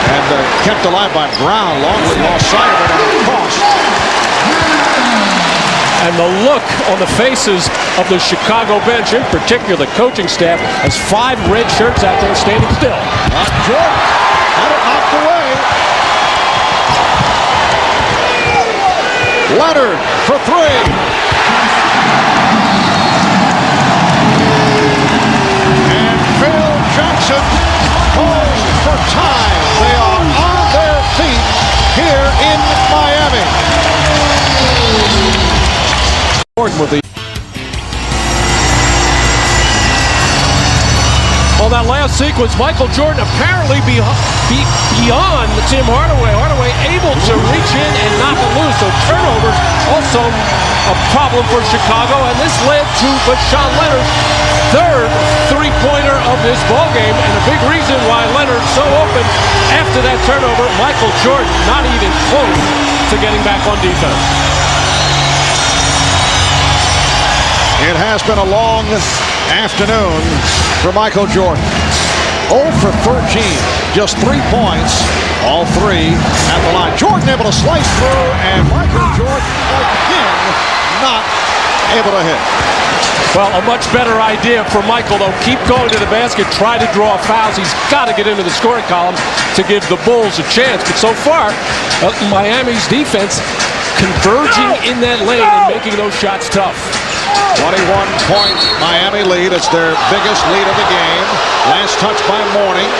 Speaker 1: And kept alive by Brown. Longley lost sight of it on the cross.
Speaker 2: And the look on the faces of the Chicago bench, in particular the coaching staff, has 5 red shirts out there standing still.
Speaker 1: Jordan had it knocked away. Leonard for 3. And Phil Jackson calls for time. They are on their feet here in Miami. Jordan with the...
Speaker 2: Well, that last sequence, Michael Jordan apparently beyond Tim Hardaway. Hardaway able to reach in and knock it loose. So turnovers also a problem for Chicago, and this led to Sean Leonard's third three-pointer of this ballgame, and a big reason why Leonard's so open after that turnover. Michael Jordan not even close to getting back on defense.
Speaker 1: It has been a long afternoon for Michael Jordan. 0 for 13, just 3 points, all 3 at the line. Jordan able to slice through, and Michael Jordan again not able to hit.
Speaker 2: Well, a much better idea for Michael, though. Keep going to the basket, try to draw fouls. He's got to get into the scoring column to give the Bulls a chance. But so far, Miami's defense converging in that lane and making those shots tough.
Speaker 1: 21-point Miami lead. It's their biggest lead of the game. Last touch by Mourning.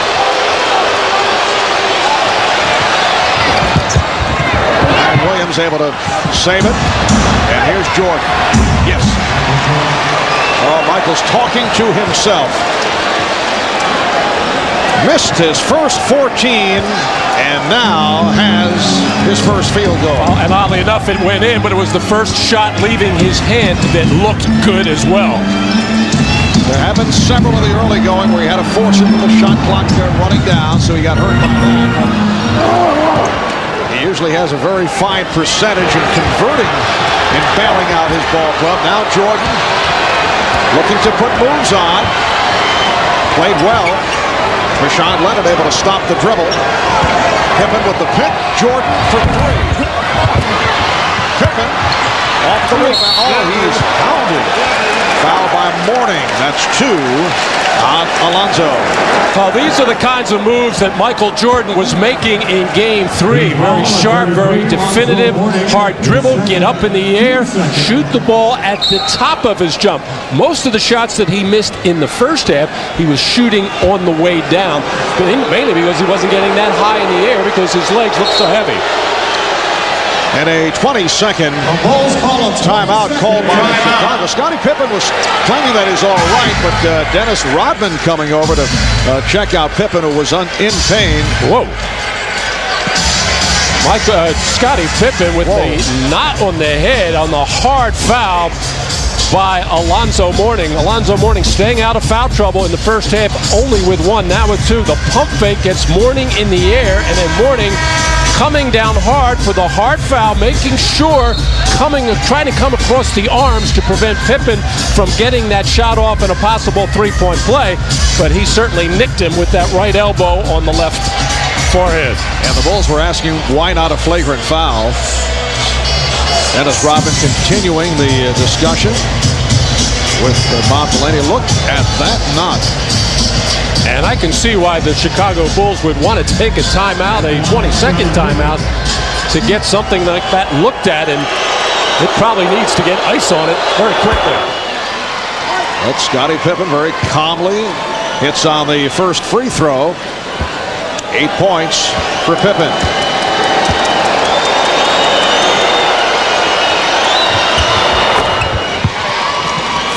Speaker 1: And Williams able to save it. And here's Jordan. Yes. Oh, Michael's talking to himself. Missed his first 14 and now has his first field goal.
Speaker 2: Well, and oddly enough, it went in, but it was the first shot leaving his hand that looked good as well.
Speaker 1: There have been several of the early going where he had to force it with the shot clock there running down, so he got hurt by that. He usually has a very fine percentage in converting and bailing out his ball club. Now Jordan looking to put moves on. Played well. Rashawn Leonard able to stop the dribble. Pippen with the pick. Jordan for 3. Pippen off the rebound. Oh, he is pounded. Foul by Mourning. That's 2 on Alonzo.
Speaker 2: Well, these are the kinds of moves that Michael Jordan was making in Game 3. Very sharp, very definitive, hard dribble, get up in the air, shoot the ball at the top of his jump. Most of the shots that he missed in the first half, he was shooting on the way down, mainly because he wasn't getting that high in the air because his legs looked so heavy.
Speaker 1: And a 20-second timeout called by Chicago. Scottie Pippen was claiming that he's all right, but Dennis Rodman coming over to check out Pippen, who was in pain.
Speaker 2: Whoa. Scottie Pippen with the knot on the head on the hard foul by Alonzo Mourning. Alonzo Mourning staying out of foul trouble in the first half, only with one, now with two. The pump fake gets Mourning in the air, and then Mourning coming down hard for the hard foul, making sure trying to come across the arms to prevent Pippen from getting that shot off in a possible three-point play, but he certainly nicked him with that right elbow on the left forehead.
Speaker 1: And the Bulls were asking why not a flagrant foul. Dennis Rodman continuing the discussion with Bob Delaney. Look at that knot.
Speaker 2: And I can see why the Chicago Bulls would want to take a timeout, a 20-second timeout, to get something like that looked at, and it probably needs to get ice on it very quickly.
Speaker 1: But Scottie Pippen very calmly hits on the first free throw. 8 points for Pippen.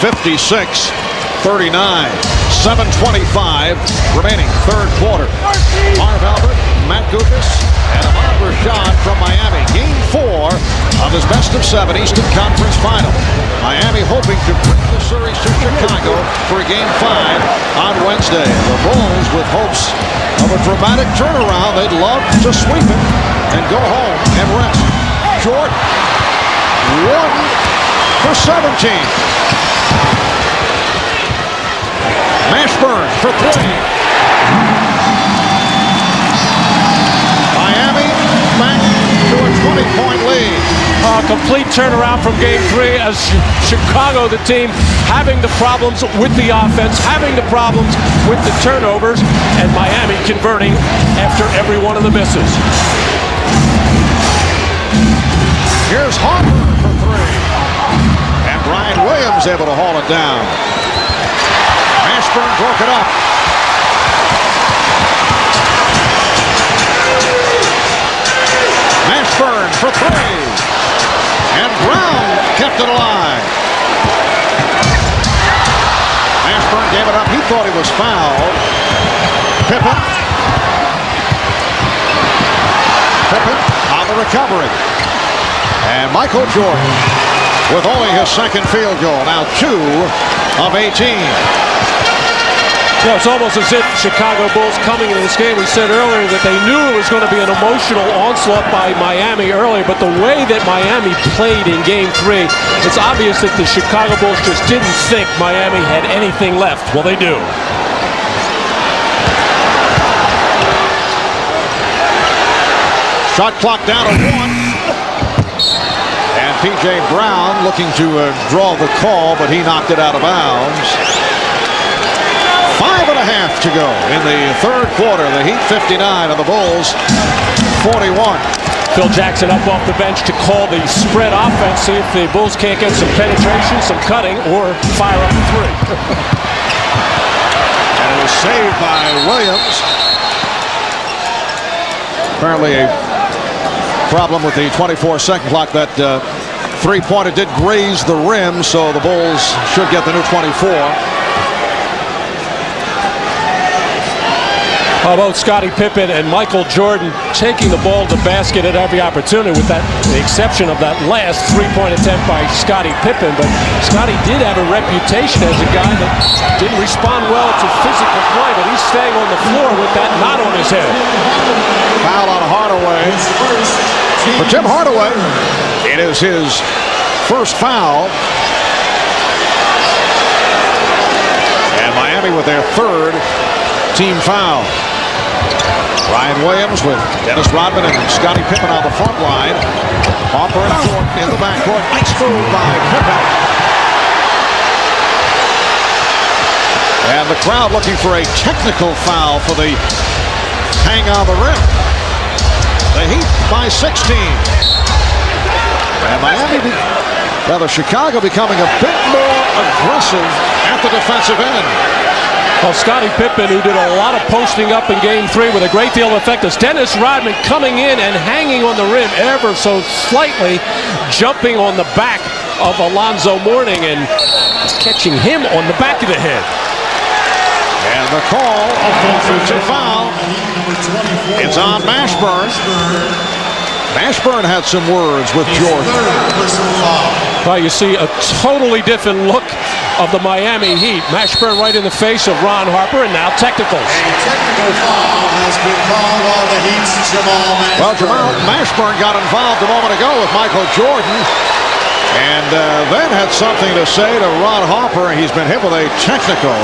Speaker 1: (56-39), 7:25 remaining third quarter. Marv Albert, Matt Gugas, and Ahmad Rashad from Miami. Game 4 of his best-of-7 Eastern Conference Final. Miami hoping to bring the series to Chicago for Game 5 on Wednesday. The Bulls with hopes of a dramatic turnaround. They'd love to sweep it and go home and rest. Short, 1 for 17. Mashburn for 3. Miami back to a 20-point lead.
Speaker 2: A complete turnaround from Game 3 as Chicago, the team, having the problems with the offense, having the problems with the turnovers, and Miami converting after every one of the misses.
Speaker 1: Here's Harper for 3. And Brian Williams able to haul it down. Mashburn broke it up. Mashburn for 3. And Brown kept it alive. Mashburn gave it up. He thought he was fouled. Pippen on the recovery. And Michael Jordan with only his second field goal. Now 2 of 18.
Speaker 2: Well, it's almost as if Chicago Bulls coming into this game, we said earlier that they knew it was going to be an emotional onslaught by Miami earlier, but the way that Miami played in Game 3, it's obvious that the Chicago Bulls just didn't think Miami had anything left. Well, they do.
Speaker 1: Shot clock down to 1. And P.J. Brown looking to draw the call, but he knocked it out of bounds. 5.5 to go in the third quarter. The Heat 59 and the Bulls 41.
Speaker 2: Phil Jackson up off the bench to call the spread offense, see if the Bulls can't get some penetration, some cutting, or fire up a 3.
Speaker 1: And it was saved by Williams. Apparently a problem with the 24-second clock. That three-pointer did graze the rim, so the Bulls should get the new 24.
Speaker 2: How about Scottie Pippen and Michael Jordan taking the ball to the basket at every opportunity, with the exception of that last three-point attempt by Scottie Pippen. But Scottie did have a reputation as a guy that didn't respond well to physical play, but he's staying on the floor with that knot on his head.
Speaker 1: Foul on Hardaway. For Tim Hardaway, it is his first foul. And Miami with their third team foul. Ryan Williams with Dennis Rodman and Scottie Pippen on the front line. Harper and Jordan in the backcourt. Nice move by Pippen. And the crowd looking for a technical foul for the hang on the rim. The Heat by 16. And Chicago becoming a bit more aggressive at the defensive end.
Speaker 2: Well, Scottie Pippen, who did a lot of posting up in Game 3 with a great deal of effectiveness. Dennis Rodman coming in and hanging on the rim ever so slightly, jumping on the back of Alonzo Mourning and catching him on the back of the head.
Speaker 1: And the call, offensive foul. It's on Mashburn. Mashburn had some words with Jordan.
Speaker 2: Well, you see a totally different look of the Miami Heat. Mashburn right in the face of Ron Harper, and now technicals.
Speaker 6: A technical foul has been called on the Heat's Jamal Mashburn.
Speaker 1: Well, Jamal Mashburn got involved a moment ago with Michael Jordan, and then had something to say to Ron Harper. He's been hit with a technical.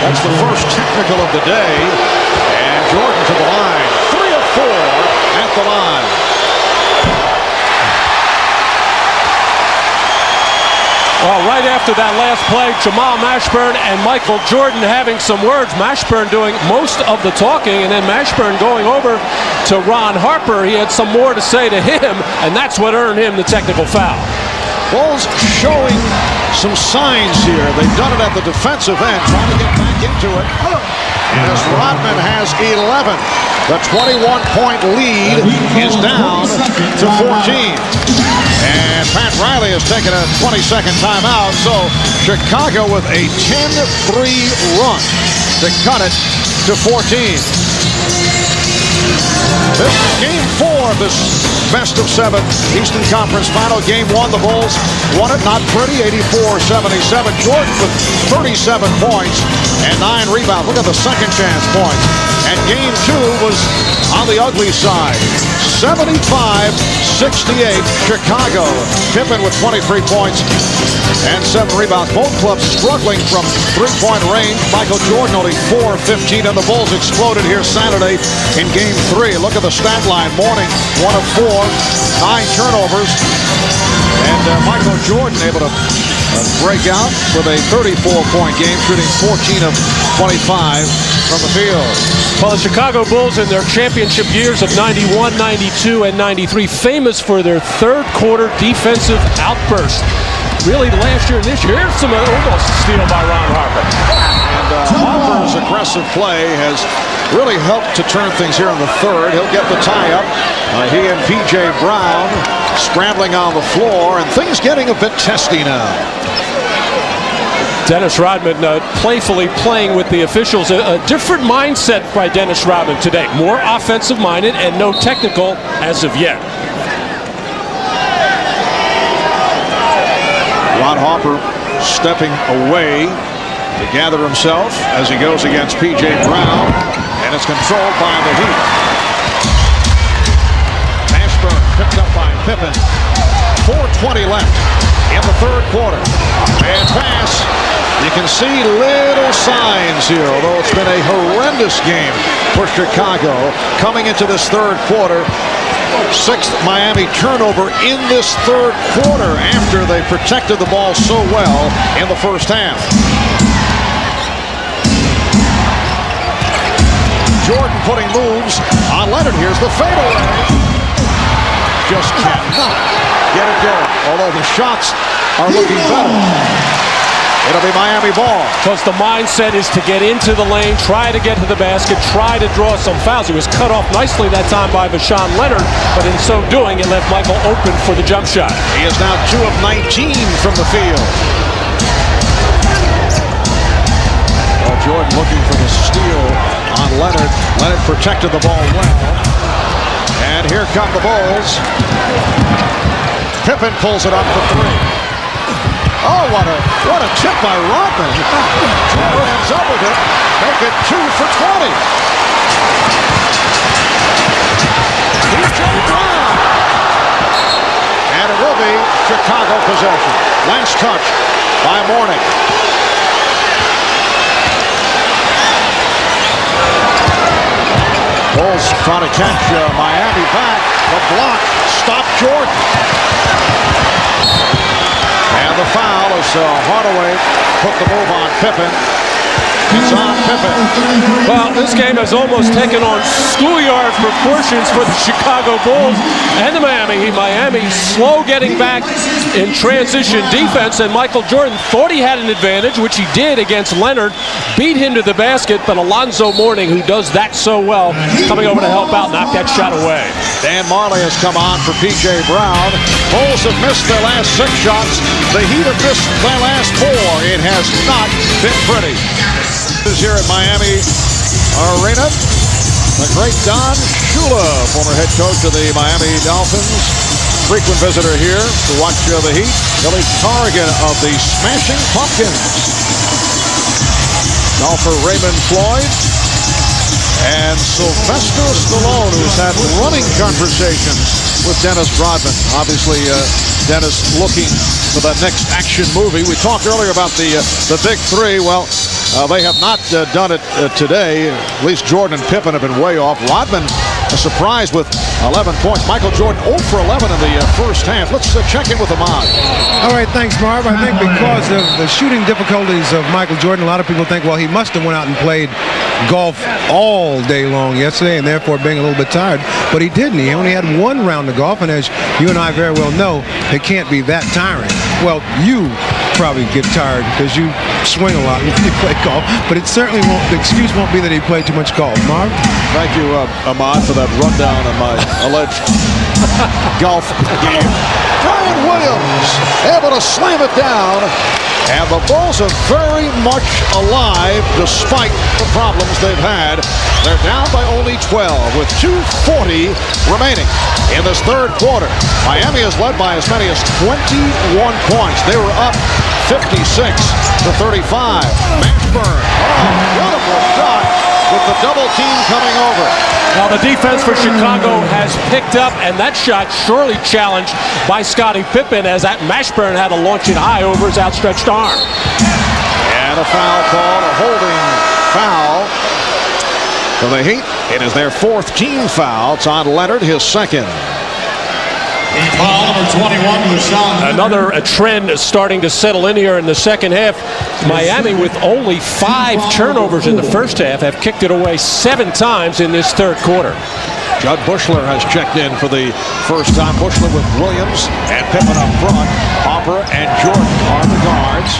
Speaker 1: That's the first technical of the day, and Jordan to the line. 3 of 4 at the line.
Speaker 2: Well, right after that last play, Jamal Mashburn and Michael Jordan having some words. Mashburn doing most of the talking, and then Mashburn going over to Ron Harper. He had some more to say to him, and that's what earned him the technical foul.
Speaker 1: Bulls showing some signs here. They've done it at the defensive end, trying to get back into it. As Rodman has 11. The 21-point lead is down to 14. And Pat Riley has taken a 20-second timeout, so Chicago with a 10-3 run to cut it to 14. This is game 4 of this best-of-7 Eastern Conference Final. Game 1, the Bulls won it, not pretty, 84-77. Jordan with 37 points and 9 rebounds. Look at the second chance points. And game 2 was on the ugly side, 75-68, Chicago. Pippen with 23 points and 7 rebounds. Both clubs struggling from three-point range. Michael Jordan only 4 of 15, and the Bulls exploded here Saturday in game 3. Look at the stat line. Morning, 1 of 4, 9 turnovers. And Michael Jordan able to break out with a 34-point game, shooting 14 of 25 from the field.
Speaker 2: Well, the Chicago Bulls in their championship years of 91, 92, and 93, famous for their third-quarter defensive outburst. Really, last year and this year, here's some almost steal by Ron Harper.
Speaker 1: And Harper's aggressive play has really helped to turn things here in the third. He'll get the tie-up. He and P.J. Brown scrambling on the floor, and things getting a bit testy now.
Speaker 2: Dennis Rodman playfully playing with the officials. A different mindset by Dennis Rodman today. More offensive-minded and no technical as of yet.
Speaker 1: Ron Harper stepping away to gather himself as he goes against P.J. Brown, and it's controlled by the Heat. Mashburn picked up by Pippen. 4:20 left in the third quarter. And pass. You can see little signs here, although it's been a horrendous game for Chicago coming into this third quarter. 6th Miami turnover in this third quarter after they protected the ball so well in the first half. Jordan putting moves on Leonard. Here's the fadeaway. Just cannot get it going, although the shots are looking better. It'll be Miami ball.
Speaker 2: Because the mindset is to get into the lane, try to get to the basket, try to draw some fouls. He was cut off nicely that time by Vashawn Leonard, but in so doing, it left Michael open for the jump shot.
Speaker 1: He is now 2 of 19 from the field. Well, Jordan looking for the steal on Leonard. Leonard protected the ball well. And here come the Bulls. Pippen pulls it up for 3. Oh, what a tip by Rodman. Jordan ends up with it. Make it 2 for 20. P.J. Brown. And it will be Chicago possession. Last touch by Mourning. Bulls trying to catch Miami back. The block stopped Jordan. And the foul as Hardaway put the move on Pippen. It's on Pippen.
Speaker 2: Well, this game has almost taken on schoolyard proportions for the Chicago Bulls and the Miami Heat. Miami slow getting back in transition defense, and Michael Jordan thought he had an advantage, which he did against Leonard, beat him to the basket, but Alonzo Mourning, who does that so well, coming over to help out, knocked that shot away.
Speaker 1: Dan Marley has come on for P.J. Brown. Bulls have missed their last 6 shots. The Heat have missed their last 4. It has not been pretty. Here at Miami Arena. The great Don Shula, former head coach of the Miami Dolphins. Frequent visitor here to watch the Heat. Billy Corrigan of the Smashing Pumpkins. Golfer Raymond Floyd. And Sylvester Stallone, who's had running conversations with Dennis Rodman. Obviously, Dennis looking for that next action movie. We talked earlier about the Big Three. Well, they have not done it today. At least Jordan and Pippen have been way off. Rodman, a surprise with 11 points. Michael Jordan 0 for 11 in the first half. Let's check in with Ahmad.
Speaker 3: All right, thanks, Marv. I think because of the shooting difficulties of Michael Jordan, a lot of people think, well, he must have went out and played golf all day long yesterday and therefore being a little bit tired. But he didn't. He only had one round of golf, and as you and I very well know, it can't be that tiring. Well, you probably get tired because you swing a lot when you play golf, but it certainly won't, the excuse won't be that he played too much golf. Marv?
Speaker 1: Thank you, Ahmad, for that rundown on my alleged golf game. Brian Williams able to slam it down, and the Bulls are very much alive despite the problems they've had. They're down by only 12 with 2:40 remaining in this third quarter. Miami is led by as many as 21 points. They were up 56-35. Mashburn, wonderful shot with the double team coming over.
Speaker 2: Now the defense for Chicago has picked up, and that shot surely challenged by Scottie Pippen as that Mashburn had to launch it high over his outstretched arm.
Speaker 1: And a foul called, a holding foul for the Heat. It is their fourth team foul. It's on Leonard, his second.
Speaker 6: Foul number 21, LaShawn.
Speaker 2: Another trend starting to settle in here in the second half. Miami, with only 5 turnovers in the first half, have kicked it away 7 times in this third quarter.
Speaker 1: Judd Bushler has checked in for the first time. Bushler with Williams and Pippen up front. Hopper and Jordan are the guards.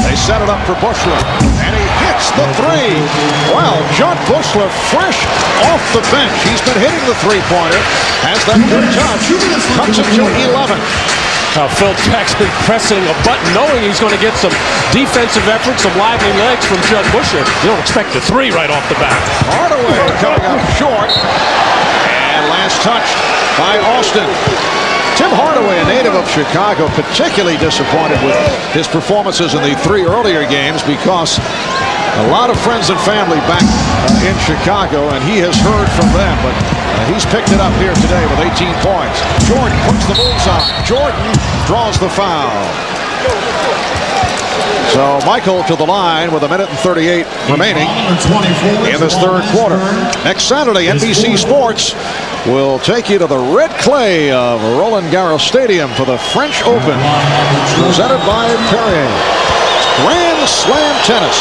Speaker 1: They set it up for Bushler, and he hits the three. Well, Judd Bushler fresh off the bench. He's been hitting the three-pointer. Has that good touch. Cuts it to 11.
Speaker 2: Phil Jackson pressing a button, knowing he's going to get some defensive effort, some lively legs from Judd Bushler. You don't expect the three right off the bat.
Speaker 1: Hardaway coming up short. And last touch by Austin. Tim Hardaway, a native of Chicago, particularly disappointed with his performances in the 3 earlier games because a lot of friends and family back in Chicago, and he has heard from them, but he's picked it up here today with 18 points. Jordan puts the moves on. Jordan draws the foul. So Michael to the line with 1:38 remaining in this third quarter. Next Saturday, NBC Sports will take you to the red clay of Roland Garros Stadium for the French Open, presented by Perrier. Grand Slam tennis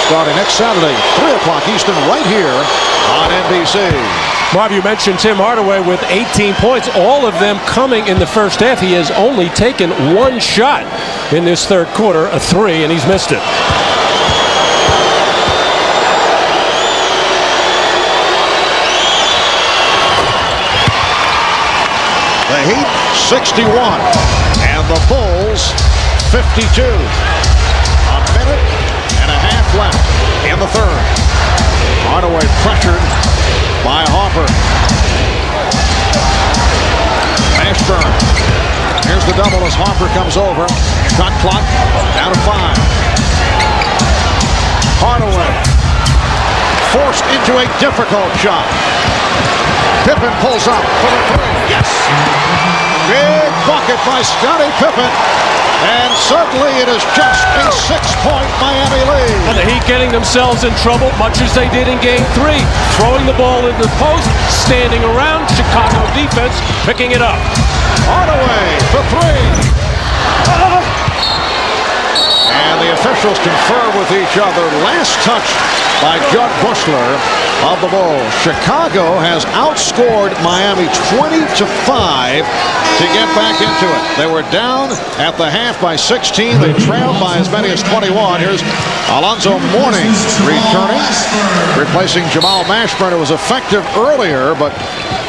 Speaker 1: starting next Saturday, 3 o'clock Eastern, right here on NBC.
Speaker 2: Marv, you mentioned Tim Hardaway with 18 points, all of them coming in the first half. He has only taken 1 shot in this third quarter, a 3, and he's missed it.
Speaker 1: The Heat 61 and the Bulls 52. A minute and a half left in the third. Hardaway pressured by Hopper. Mashburn. Here's the double as Hopper comes over. Shot clock down to 5. Hardaway forced into a difficult shot. Pippen pulls up for the 3. Yes! Big bucket by Scottie Pippen. And suddenly it is just a 6-point Miami lead.
Speaker 2: And the Heat getting themselves in trouble, much as they did in Game 3. Throwing the ball into the post, standing around, Chicago defense picking it up.
Speaker 1: Hardaway for 3. And the officials confer with each other. Last touch by Judd Bushler of the Bulls. Chicago has outscored Miami 20-5 to get back into it. They were down at the half by 16. They trailed by as many as 21. Here's Alonzo Mourning returning, replacing Jamal Mashburn, who was effective earlier, but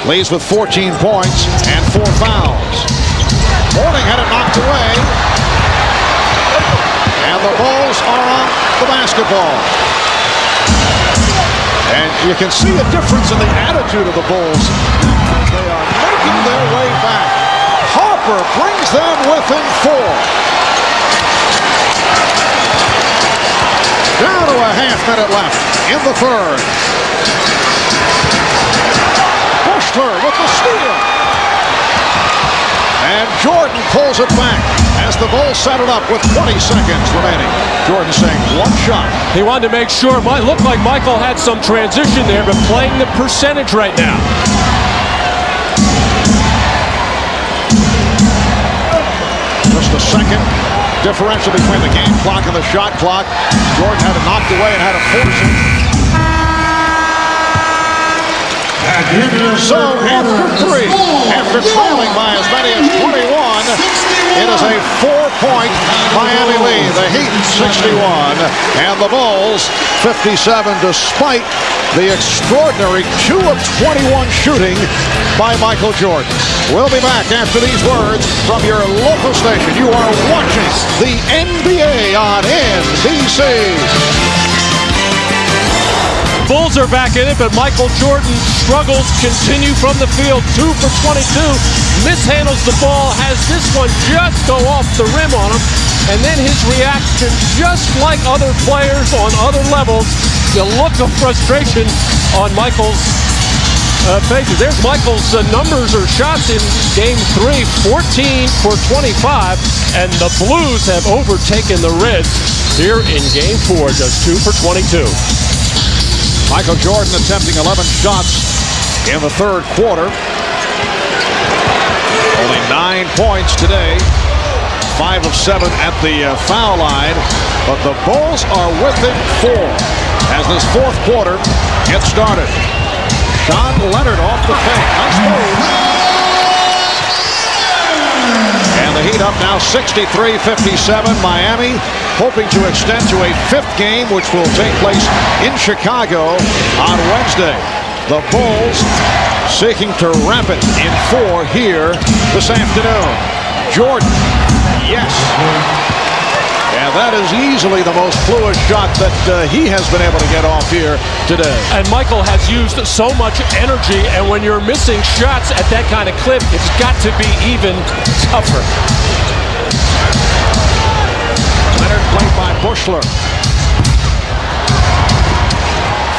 Speaker 1: leaves with 14 points and 4 fouls. Mourning had it knocked away. And the Bulls are on the basketball. And You can see a difference in the attitude of the Bulls. They are making their way back. Harper brings them within 4. Down to a half minute left in the third. Bushler with the steal. And Jordan pulls it back as the Bulls set it up with 20 seconds remaining. Jordan saying one shot.
Speaker 2: He wanted to make sure. It looked like Michael had some transition there, but playing the percentage right now.
Speaker 1: Just a second differential between the game clock and the shot clock. Jordan had it knocked away and had to force it. So after 3, after trailing by as many as 21, it is a 4-point Miami lead. The Heat 61 and the Bulls 57, despite the extraordinary 2 of 21 shooting by Michael Jordan. We'll be back after these words from your local station. You are watching the NBA on NBC.
Speaker 2: Bulls are back in it, but Michael Jordan's struggles continue from the field. 2 for 22. Mishandles the ball, has this one just go off the rim on him. And then his reaction, just like other players on other levels, the look of frustration on Michael's faces. There's Michael's numbers or shots in game 3, 14 for 25. And the Blues have overtaken the Reds here in game 4, just 2 for 22.
Speaker 1: Michael Jordan attempting 11 shots in the third quarter. Only 9 points today. 5 of 7 at the foul line. But the Bulls are within 4 as this fourth quarter gets started. Sean Leonard off the fake. Nice move. And the Heat up now 63-57. Miami hoping to extend to a 5th game, which will take place in Chicago on Wednesday. The Bulls seeking to wrap it in 4 here this afternoon. Jordan, yes. And that is easily the most fluid shot that he has been able to get off here today.
Speaker 2: And Michael has used so much energy, and when you're missing shots at that kind of clip, it's got to be even tougher.
Speaker 1: Leonard played by Bushler.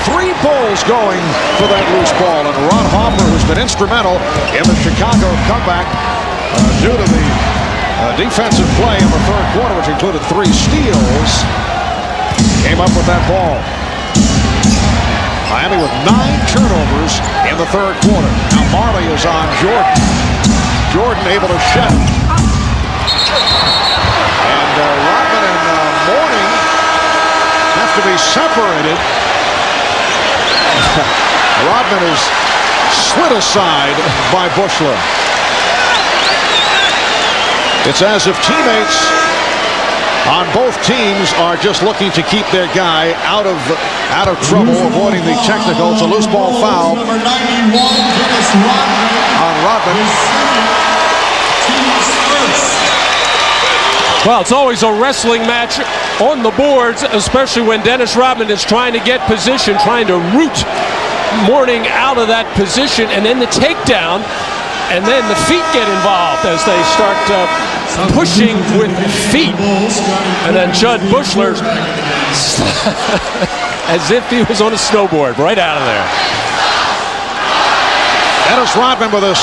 Speaker 1: 3 Bulls going for that loose ball, and Ron Harper, who's been instrumental in the Chicago comeback due to the defensive play in the third quarter, which included 3 steals, came up with that ball. Miami with 9 turnovers in the third quarter. Now Marley is on Jordan. Jordan able to shed it. And Rodman and Mourning have to be separated. Rodman is slid aside by Bushler. It's as if teammates on both teams are just looking to keep their guy out of trouble, avoiding the technical. It's a loose ball foul on Rodman.
Speaker 2: Well, it's always a wrestling match on the boards, especially when Dennis Rodman is trying to get position, trying to root Mourning out of that position, and then the takedown, and then the feet get involved as they start pushing with feet. And then Judd Bushler, as if he was on a snowboard, right out of there.
Speaker 1: Dennis Rodman with his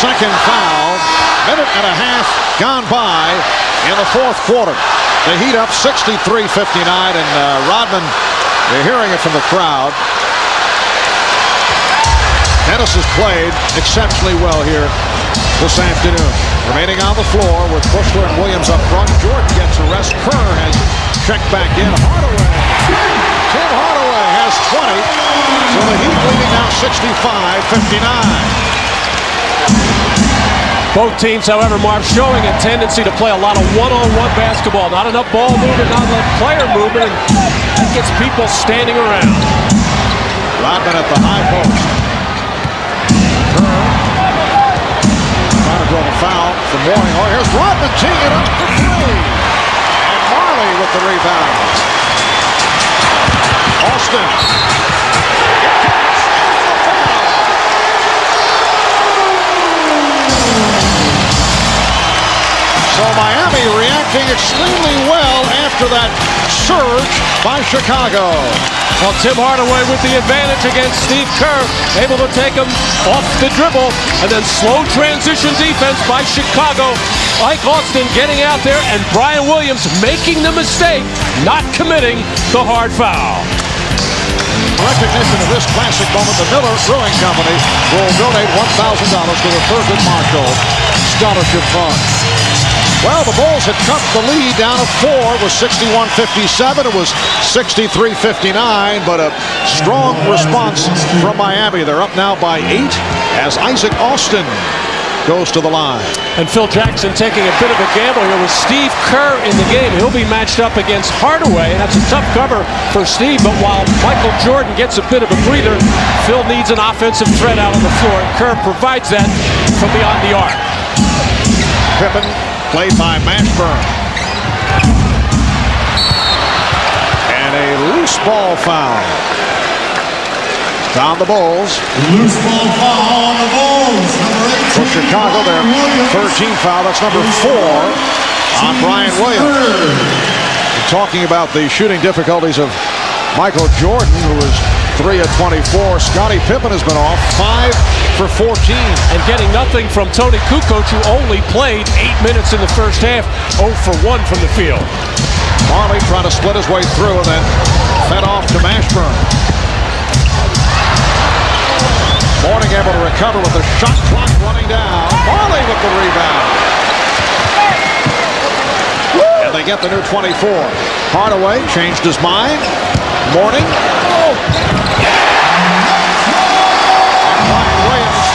Speaker 1: second foul. Minute and a half gone by in the fourth quarter. The Heat up 63-59, and Rodman, you're hearing it from the crowd. Dennis has played exceptionally well here this afternoon. Remaining on the floor with Bushler and Williams up front. Jordan gets a rest. Kerr has checked back in. Hardaway. Tim Hardaway has 20. So the Heat leading now 65-59.
Speaker 2: Both teams, however, Marv, showing a tendency to play a lot of one-on-one basketball. Not enough ball movement, not enough player movement. And that gets people standing around.
Speaker 1: Rodman at the high post. Trying to draw the foul from Mourning. Oh, here's Rodman teeing it up for 3. And Marley with the rebound. Austin. reacting extremely well after that surge by Chicago.
Speaker 2: Well, Tim Hardaway with the advantage against Steve Kerr, able to take him off the dribble, and then slow transition defense by Chicago. Ike Austin getting out there, and Brian Williams making the mistake, not committing the hard foul.
Speaker 1: In recognition of this classic moment, the Miller Brewing Company will donate $1,000 to the Thurgood Marshall Scholarship Fund. Well, the Bulls had cut the lead down to 4 with 61-57. It was 63-59, but a strong response from Miami. They're up now by 8 as Isaac Austin goes to the line.
Speaker 2: And Phil Jackson taking a bit of a gamble here with Steve Kerr in the game. He'll be matched up against Hardaway, and that's a tough cover for Steve. But while Michael Jordan gets a bit of a breather, Phil needs an offensive threat out on the floor, and Kerr provides that from beyond the arc.
Speaker 1: Pippen played by Mashburn. And a loose ball foul. Down the Bulls.
Speaker 6: Loose ball foul on the Bulls. Number 18.
Speaker 1: For Chicago, their 13th foul. That's number 4 on Brian Williams. We're talking about the shooting difficulties of Michael Jordan, who was 3 of 24. Scottie Pippen has been off 5 for 14.
Speaker 2: And getting nothing from Tony Kukoc, who only played 8 minutes in the first half, 0 for 1 from the field.
Speaker 1: Marley trying to split his way through and then fed off to Mashburn. Mourning able to recover with the shot clock running down. Marley with the rebound. And they get the new 24. Hardaway changed his mind. Mourning. Brian Williams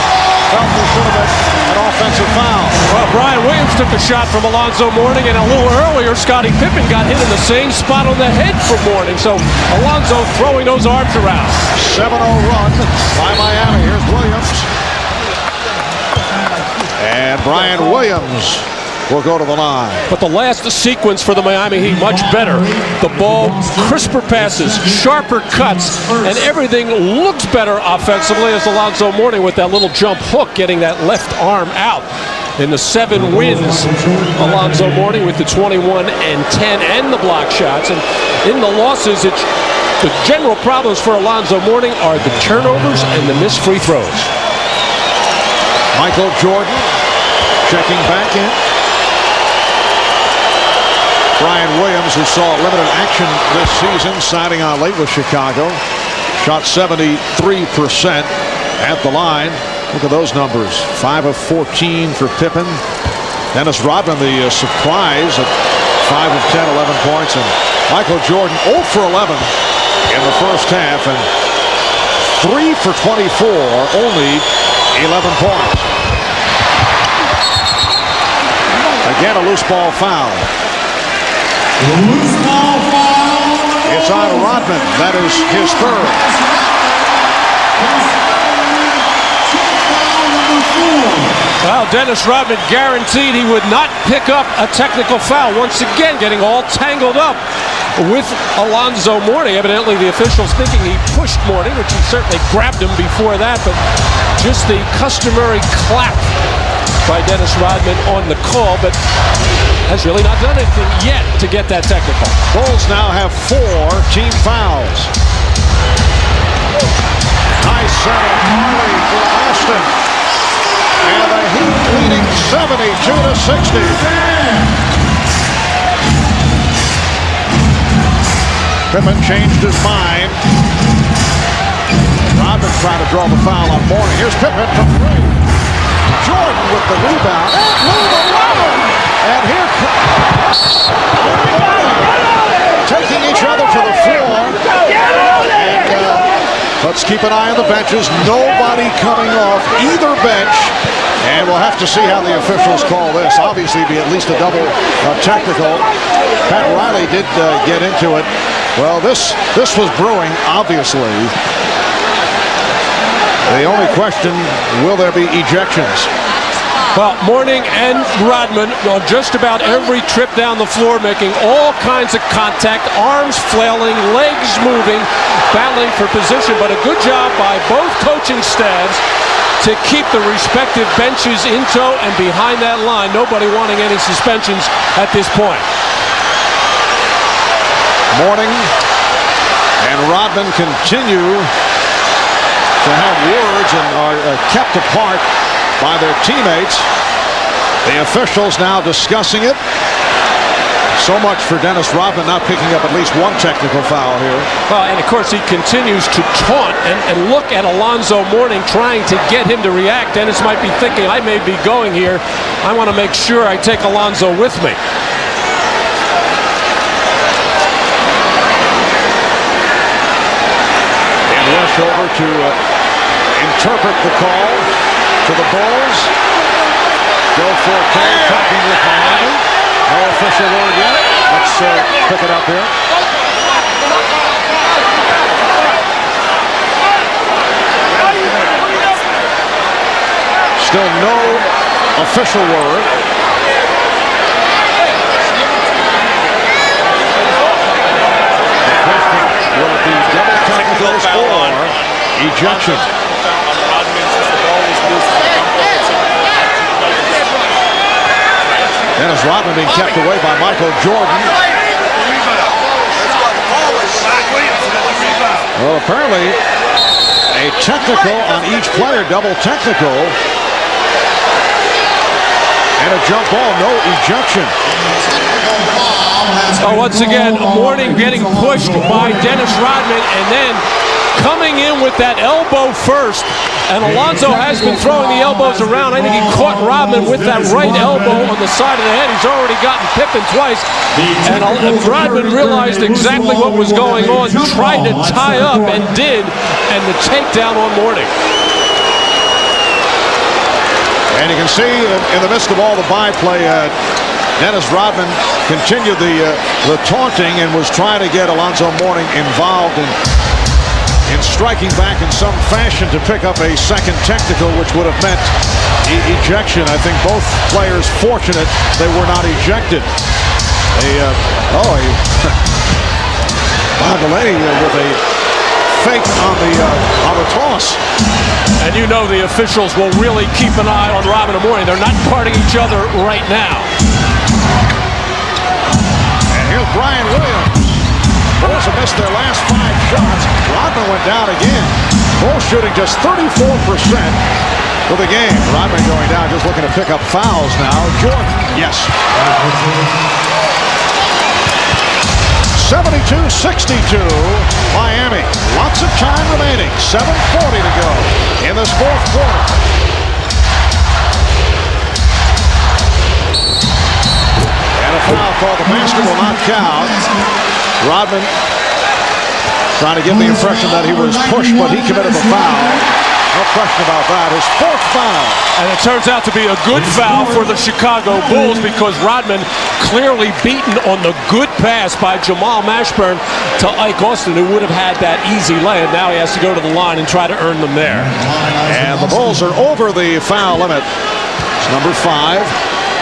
Speaker 1: felt there should have been an offensive foul.
Speaker 2: Well, Brian Williams took a shot from Alonzo Mourning, and a little earlier, Scottie Pippen got hit in the same spot on the head from Mourning. So Alonzo throwing those arms around.
Speaker 1: 7-0 run by Miami. Here's Williams. And Brian Williams will go to the line.
Speaker 2: But the last sequence for the Miami Heat, much better. The ball, crisper passes, sharper cuts, and everything looks better offensively as Alonzo Mourning with that little jump hook getting that left arm out. In the 7 wins, Alonzo Mourning with the 21 and 10 and the block shots. And in the losses, the general problems for Alonzo Mourning are the turnovers and the missed free throws.
Speaker 1: Michael Jordan checking back in. Brian Williams, who saw limited action this season, signing on late with Chicago, shot 73% at the line. Look at those numbers. 5 of 14 for Pippen. Dennis Rodman, the surprise at 5 of 10, 11 points. And Michael Jordan 0 for 11 in the first half. And 3 for 24, only 11 points. Again, a loose ball foul.
Speaker 6: Loose ball foul.
Speaker 1: It's on Rodman. That is his third.
Speaker 2: Well, Dennis Rodman guaranteed he would not pick up a technical foul. Once again, getting all tangled up with Alonzo Mourning. Evidently, the officials thinking he pushed Mourning, which he certainly grabbed him before that, but just the customary clap by Dennis Rodman on the call, but has really not done anything yet to get that technical.
Speaker 1: Bulls now have 4 team fouls. Nice set of Marley for Austin. And the Heat leading 72-60. Pippen changed his mind. Rodman trying to draw the foul on Mourning. Here's Pippen from 3. Jordan with the rebound. And move around. And here comes taking each other to the floor. And let's keep an eye on the benches. Nobody coming off either bench. And we'll have to see how the officials call this. Obviously, be at least a double technical. Pat Riley did get into it. Well, this was brewing, obviously. The only question, will there be ejections?
Speaker 2: Well, Mourning and Rodman on just about every trip down the floor, making all kinds of contact, arms flailing, legs moving, battling for position. But a good job by both coaching staffs to keep the respective benches in tow and behind that line. Nobody wanting any suspensions at this point.
Speaker 1: Mourning and Rodman continue to have words and are kept apart by their teammates. The officials now discussing it. So much for Dennis Rodman not picking up at least one technical foul here.
Speaker 2: Well, and of course he continues to taunt and look at Alonzo Mourning, trying to get him to react. Dennis might be thinking, I may be going here. I want to make sure I take Alonzo with me.
Speaker 1: And rush over to interpret the call to the Bulls. Joe Forte talking with Miami. No official word yet. Let's pick it up here. Still no official word. Will it be double technicals or ejection? Dennis Rodman being kept away by Michael Jordan. Well, apparently a technical on each player, double technical. And a jump ball, no ejection.
Speaker 2: Once again, Mourning getting pushed by Dennis Rodman and then coming in with that elbow first. And Alonzo has been throwing the elbows around. I think he caught Rodman with that right elbow on the side of the head. He's already gotten Pippen twice. And Rodman realized exactly what was going on, tried to tie up and did, and the takedown on Mourning.
Speaker 1: And you can see in the midst of all the byplay, Dennis Rodman continued the taunting and was trying to get Alonzo Mourning involved in striking back in some fashion to pick up a second technical, which would have meant ejection. I think both players fortunate they were not ejected. Delaney with a fake on the toss.
Speaker 2: And you know the officials will really keep an eye on Rodman and Mourning. They're not guarding each other right now.
Speaker 1: And here's Brian Williams. Bulls have missed their last 5 shots. Rodman went down again. Bulls shooting just 34% for the game. Rodman going down, just looking to pick up fouls now. Jordan, yes. 72-62, Miami. Lots of time remaining. 7:40 to go in this fourth quarter. And a foul called. The basket will not count. Rodman trying to give the impression that he was pushed, but he committed the foul. No question about that. His 4th foul.
Speaker 2: And it turns out to be a good foul for the Chicago Bulls because Rodman clearly beaten on the good pass by Jamal Mashburn to Ike Austin, who would have had that easy lay. Now he has to go to the line and try to earn them there.
Speaker 1: And the Bulls are over the foul limit. It's number 5.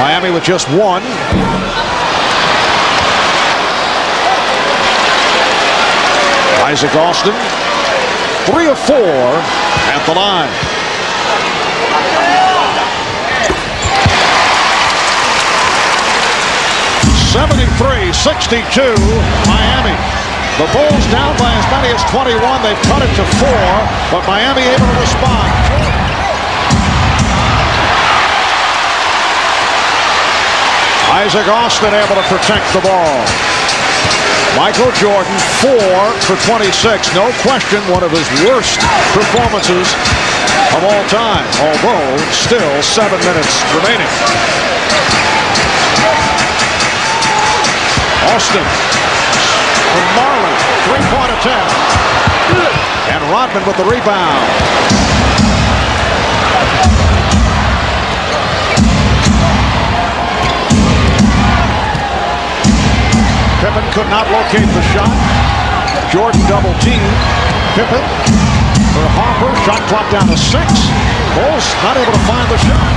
Speaker 1: Miami with just 1. Isaac Austin, 3 of 4 at the line. (73-62) Miami. The Bulls down by as many as 21. They've cut it to 4, but Miami able to respond. Isaac Austin able to protect the ball. Michael Jordan, 4 for 26. No question, one of his worst performances of all time, although still 7 minutes remaining. Austin from Marlin, 3-point attempt. And Rodman with the rebound. Pippen could not locate the shot. Jordan double teamed. Pippen for Harper. Shot clock down to 6. Bulls not able to find the shot.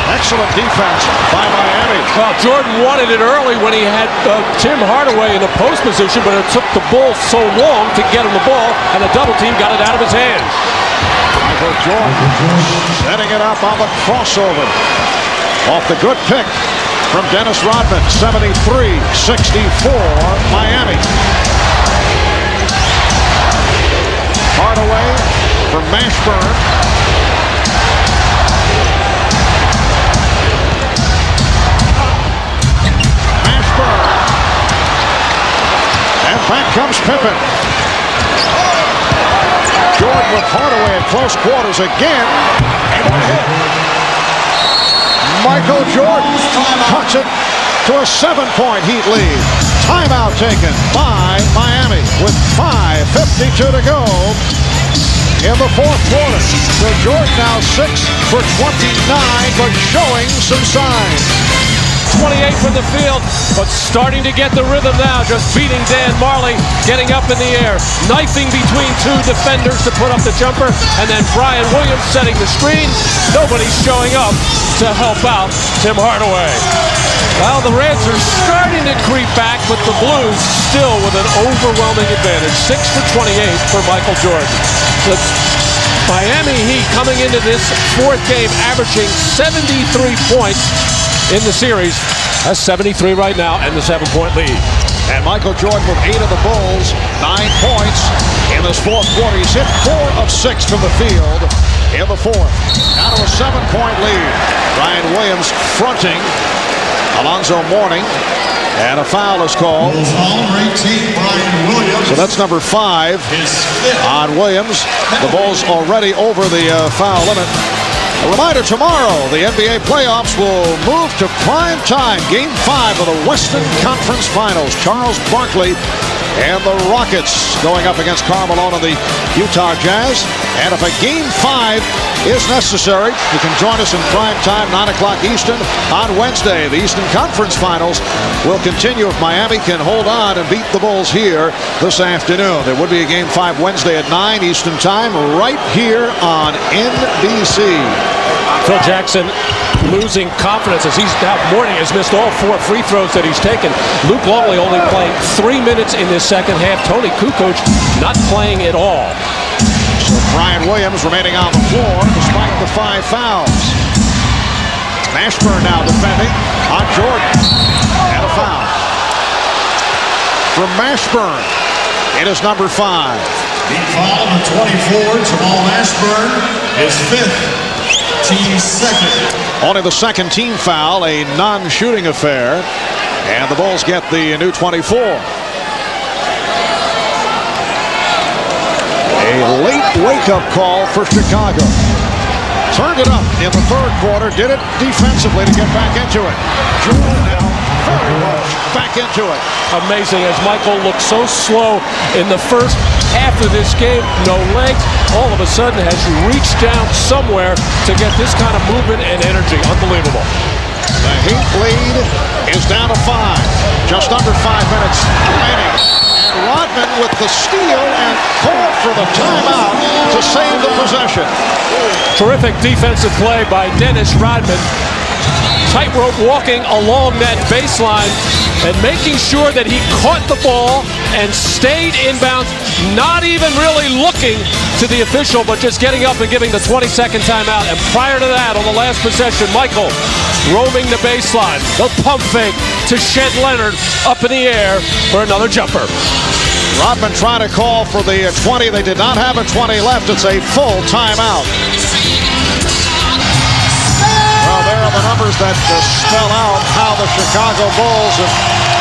Speaker 1: Excellent defense by Miami.
Speaker 2: Well, Jordan wanted it early when he had Tim Hardaway in the post position, but it took the Bulls so long to get him the ball, and the double team got it out of his hands.
Speaker 1: Michael Jordan setting it up on the crossover. Off the good pick from Dennis Rodman. 73-64 Miami. Hardaway from Mashburn. Mashburn. And back comes Pippen. Jordan with Hardaway at close quarters again. Michael Jordan cuts it to a 7-point Heat lead. Timeout taken by Miami with 5:52 to go in the fourth quarter. So Jordan now 6 for 29, but showing some signs.
Speaker 2: 28 from the field, but starting to get the rhythm now, just beating Dan Marley, getting up in the air, knifing between two defenders to put up the jumper, and then Brian Williams setting the screen. Nobody's showing up to help out Tim Hardaway. Well, the Reds are starting to creep back, but the Blues still with an overwhelming advantage. 6 for 28 for Michael Jordan. The Miami Heat coming into this fourth game averaging 73 points in the series, has 73 right now and the 7-point lead.
Speaker 1: And Michael Jordan with 8 of the Bulls, 9 points in this fourth quarter. He's hit 4 of 6 from the field in the fourth. Now to a 7-point lead. Brian Williams fronting Alonzo Mourning, and a foul is called. So that's number 5 on Williams. The Bulls already over the foul limit. A reminder, tomorrow the NBA playoffs will move to prime time. Game 5 of the Western Conference Finals. Charles Barkley and the Rockets going up against Karl Malone and the Utah Jazz. And if a Game 5 is necessary, you can join us in prime time, 9 o'clock Eastern on Wednesday. The Eastern Conference Finals will continue if Miami can hold on and beat the Bulls here this afternoon. There would be a Game 5 Wednesday at 9 Eastern time right here on NBC.
Speaker 2: Phil Jackson losing confidence as he's now Mourning has missed all 4 free throws that he's taken. Luke Longley only playing 3 minutes in this second half. Tony Kukoc not playing at all.
Speaker 1: So Brian Williams remaining on the floor despite the 5 fouls. Mashburn now defending on Jordan. And a foul. From Mashburn, it is number 5.
Speaker 6: The foul on 24, Jamal Mashburn, is 5th. Team second.
Speaker 1: Only the second team foul, a non-shooting affair. And the Bulls get the new 24. A late wake-up call for Chicago. Turned it up in the third quarter, did it defensively to get back into it. Jordan now very much back into it.
Speaker 2: Amazing as Michael looked so slow in the first half of this game, no legs, all of a sudden has reached down somewhere to get this kind of movement and energy. Unbelievable.
Speaker 1: The Heat lead is down to 5. Just under 5 minutes remaining. And Rodman with the steal and call for the timeout to save the possession.
Speaker 2: Terrific defensive play by Dennis Rodman. Tightrope walking along that baseline and making sure that he caught the ball and stayed inbounds, not even really looking to the official, but just getting up and giving the 20-second timeout. And prior to that, on the last possession, Michael roaming the baseline. The pump fake to Shed Leonard up in the air for another jumper.
Speaker 1: Rodman trying to call for the 20. They did not have a 20 left. It's a full timeout. Well, there are the numbers that spell out how the Chicago Bulls have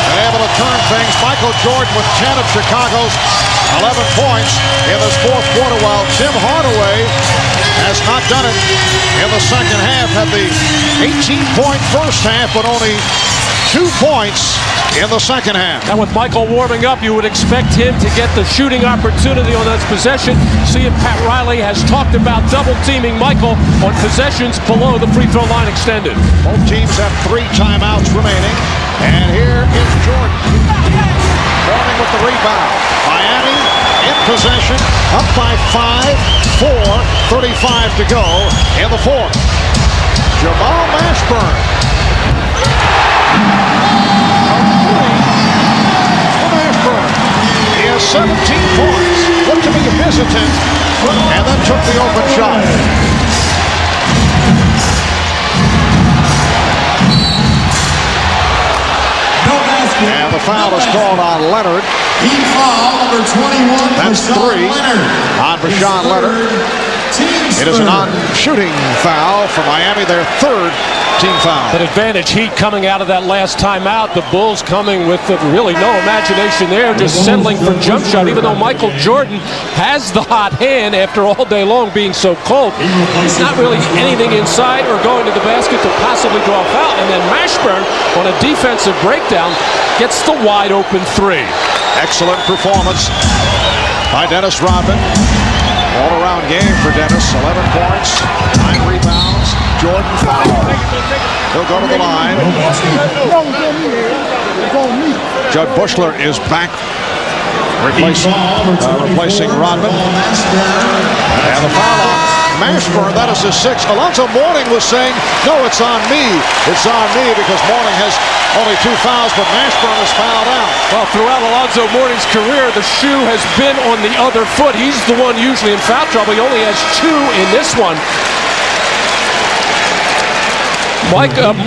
Speaker 1: been able to turn things. Michael Jordan with 10 of Chicago's 11 points in this fourth quarter, while Tim Hardaway has not done it in the second half. Had the 18-point first half, but only 2 points in the second half.
Speaker 2: And with Michael warming up, you would expect him to get the shooting opportunity on that possession. See if Pat Riley has talked about double-teaming Michael on possessions below the free throw line extended.
Speaker 1: Both teams have 3 timeouts remaining. And here is Jordan. Mourning with the rebound. Miami in possession, up by 5, 4:35 to go in the fourth. Jamal Mashburn. He has 17 points, looked to be hesitant, and then took the open shot. foul is called on Leonard.
Speaker 6: Team foul number 21.
Speaker 1: That's three on Vashawn Leonard. It is a non-shooting foul for Miami, their third team foul.
Speaker 2: But advantage Heat coming out of that last timeout. The Bulls coming with really no imagination there, just settling for jump shot, even though Michael Jordan has the hot hand after all day long being so cold. He's not really anything inside or going to the basket to possibly draw a foul. And then Mashburn, on a defensive breakdown, gets the wide open three.
Speaker 1: Excellent performance by Dennis Rodman. All-around game for Dennis. 11 points, 9 rebounds. Jordan foul. He'll go to the line. Judd Bushler is back, replacing Rodman. And the foul on Mashburn, that is his sixth. Alonzo Mourning was saying, no, it's on me. It's on me because Mourning has only 2 fouls, but Mashburn is fouled out.
Speaker 2: Well, throughout Alonzo Mourning's career, the shoe has been on the other foot. He's the one usually in foul trouble. He only has 2 in this one.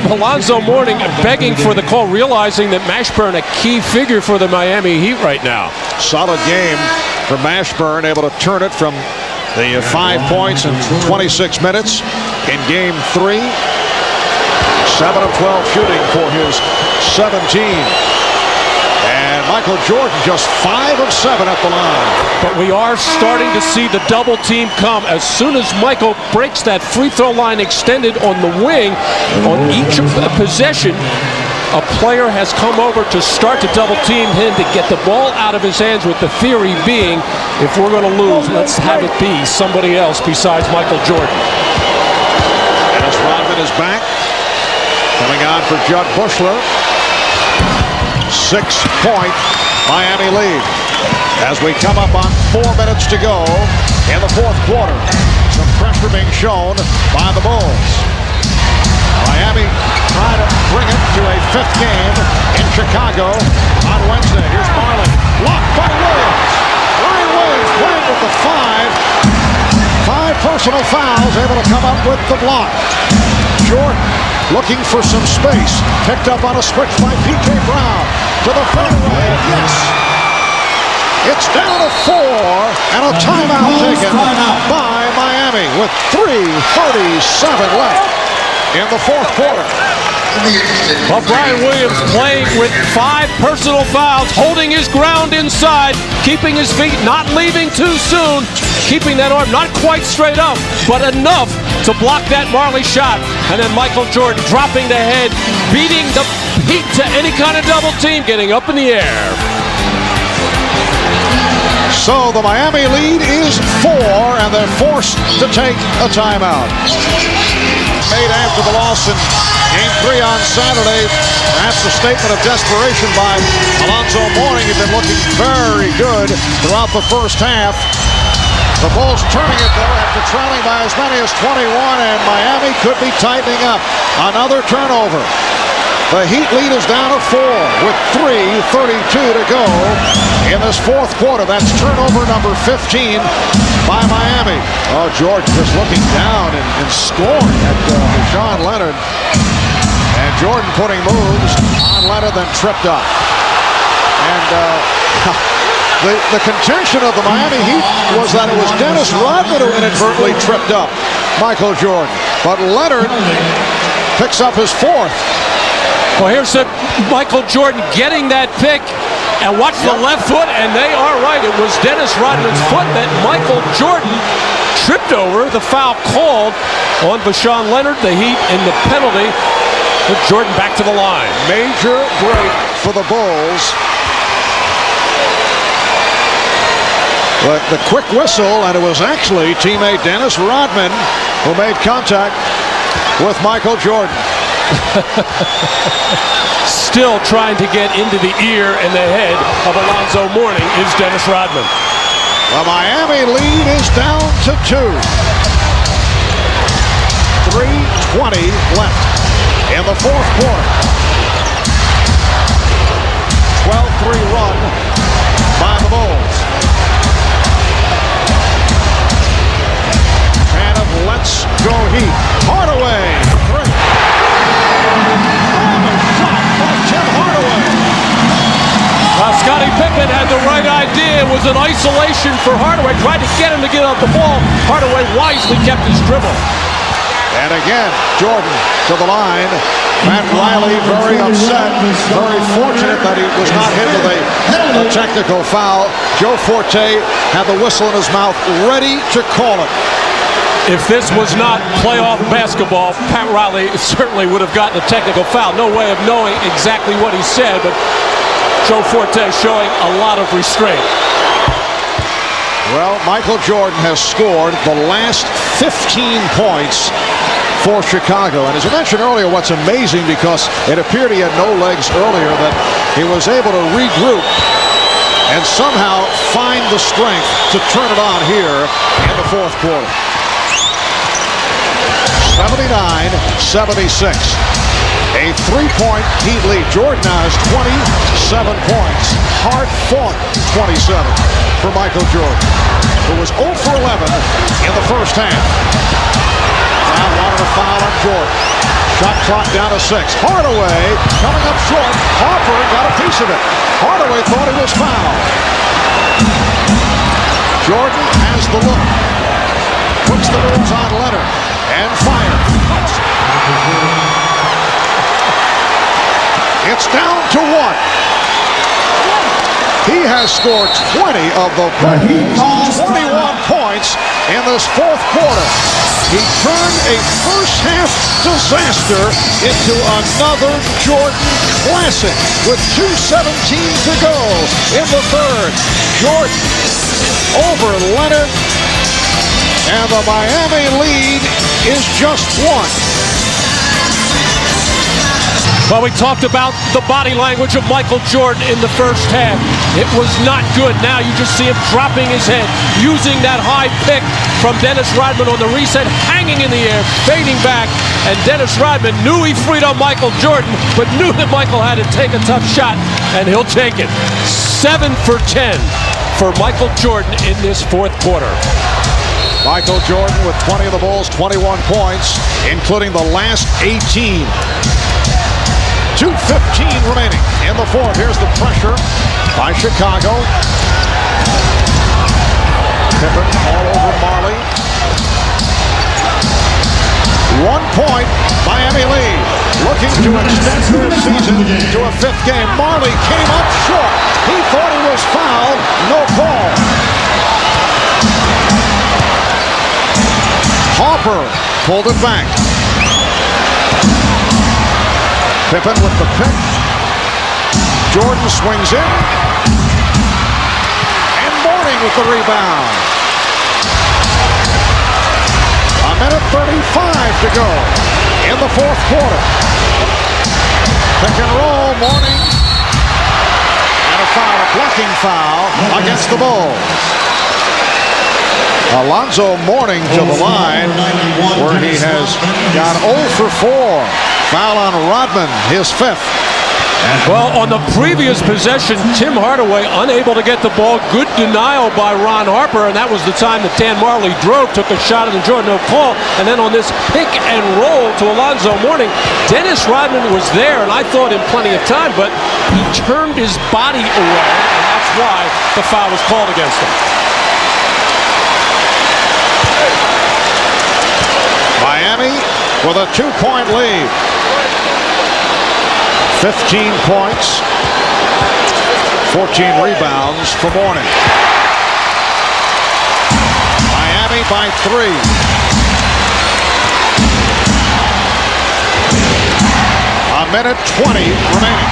Speaker 2: Alonzo Mourning begging for the call, realizing that Mashburn a key figure for the Miami Heat right now.
Speaker 1: Solid game for Mashburn, able to turn it from the 5 points in 26 minutes in game 3. 7 of 12 shooting for his 17. And Michael Jordan just 5 of 7 at the line.
Speaker 2: But we are starting to see the double team come. As soon as Michael breaks that free throw line extended on the wing, on each possession, a player has come over to start to double team him to get the ball out of his hands, with the theory being, if we're going to lose, let's have it be somebody else besides Michael Jordan.
Speaker 1: Dennis Rodman is back. Coming on for Judd Bushler. 6-point Miami lead. As we come up on 4 minutes to go in the fourth quarter. Some pressure being shown by the Bulls. Miami try to bring it to a 5th game in Chicago on Wednesday. Here's Marley. Blocked by Williams. Ryan Williams playing with the 5 personal fouls, able to come up with the block. Jordan looking for some space. Picked up on a switch by P.J. Brown. To the fadeaway. Yes. It's down to 4 and a timeout taken by Miami with 3:37 left in the fourth quarter.
Speaker 2: Well, Brian Williams playing with 5 personal fouls, holding his ground inside, keeping his feet, not leaving too soon, keeping that arm not quite straight up, but enough to block that Marley shot. And then Michael Jordan dropping the head, beating the Heat to any kind of double team, getting up in the air.
Speaker 1: So the Miami lead is 4, and they're forced to take a timeout. Made after the loss in Game 3 on Saturday. Perhaps a statement of desperation by Alonzo Mourning. He'd been looking very good throughout the first half. The Bulls turning it, though, after trailing by as many as 21, and Miami could be tightening up. Another turnover. The Heat lead is down to 4 with 3:32 to go in this fourth quarter. That's turnover number 15 by Miami. Oh, Jordan just looking down and scoring at Vashawn Leonard. And Jordan putting moves on Leonard, then tripped up. And the contention of the Miami Heat was that it was Dennis Rodman who inadvertently tripped up Michael Jordan. But Leonard picks up his 4th.
Speaker 2: Well, here's Michael Jordan getting that pick, and watch the left foot, and they are right. It was Dennis Rodman's foot that Michael Jordan tripped over. The foul called on Vashawn Leonard. The Heat in the penalty with Jordan back to the line.
Speaker 1: Major break for the Bulls. The quick whistle, and it was actually teammate Dennis Rodman who made contact with Michael Jordan.
Speaker 2: Still trying to get into the ear and the head of Alonzo Mourning is Dennis Rodman.
Speaker 1: The Miami lead is down to 2. 3:20 left in the fourth quarter. 12-3 run by the Bulls. And of let's go Heat. Hardaway. Oh, a shot by Tim Hardaway.
Speaker 2: was an isolation for Hardaway. Tried to get him to get off the ball. Hardaway wisely kept his dribble.
Speaker 1: And again, Jordan to the line. Pat Riley very upset. Very fortunate that he was not hit with a technical foul. Joe Forte had the whistle in his mouth, ready to call it.
Speaker 2: If this was not playoff basketball, Pat Riley certainly would have gotten a technical foul. No way of knowing exactly what he said, but Joe Forte showing a lot of restraint.
Speaker 1: Well, Michael Jordan has scored the last 15 points for Chicago. And as I mentioned earlier, what's amazing, because it appeared he had no legs earlier, that he was able to regroup and somehow find the strength to turn it on here in the fourth quarter. 79-76. A three-point Heat lead. Jordan now has 27 points. Hard-fought 27 for Michael Jordan, who was 0 for 11 in the first half. Now wanted a foul on Jordan. Shot clock down to 6. Hardaway coming up short. Harper got a piece of it. Hardaway thought he was fouled. Jordan has the look. Puts the moves on Leonard. And fire. It's down to 1. He has scored 20 of the 21 points in this fourth quarter. He turned a first-half disaster into another Jordan classic with 2:17 to go in the third. Jordan over Leonard, and the Miami lead is just 1.
Speaker 2: Well, we talked about the body language of Michael Jordan in the first half. It was not good. Now you just see him dropping his head, using that high pick from Dennis Rodman on the reset, hanging in the air, fading back. And Dennis Rodman knew he freed up Michael Jordan, but knew that Michael had to take a tough shot, and he'll take it. 7 for 10 for Michael Jordan in this fourth quarter.
Speaker 1: Michael Jordan with 20 of the Bulls, 21 points, including the last 18. 2:15 remaining in the fourth. Here's the pressure by Chicago. Pippen all over Marley. 1 point, Miami lead. Looking to extend their season to a 5th game. Marley came up short. He thought he was fouled. No call. Harper pulled it back. Pippen with the pick. Jordan swings in. And Mourning with the rebound. A minute 35 to go in the fourth quarter. Pick and roll, Mourning. And a foul, a blocking foul against the Bulls. Alonzo Mourning to the line, where he has got 0 for 4. Foul on Rodman, his 5th.
Speaker 2: Well, on the previous possession, Tim Hardaway unable to get the ball. Good denial by Ron Harper, and that was the time that Dan Marley drove, took a shot at the Jordan, no call. And then on this pick and roll to Alonzo Mourning, Dennis Rodman was there, and I thought in plenty of time, but he turned his body away, and that's why the foul was called against him.
Speaker 1: Miami with a 2-point lead. 15 points, 14 rebounds for Mourning. Miami by 3. A minute 20 remaining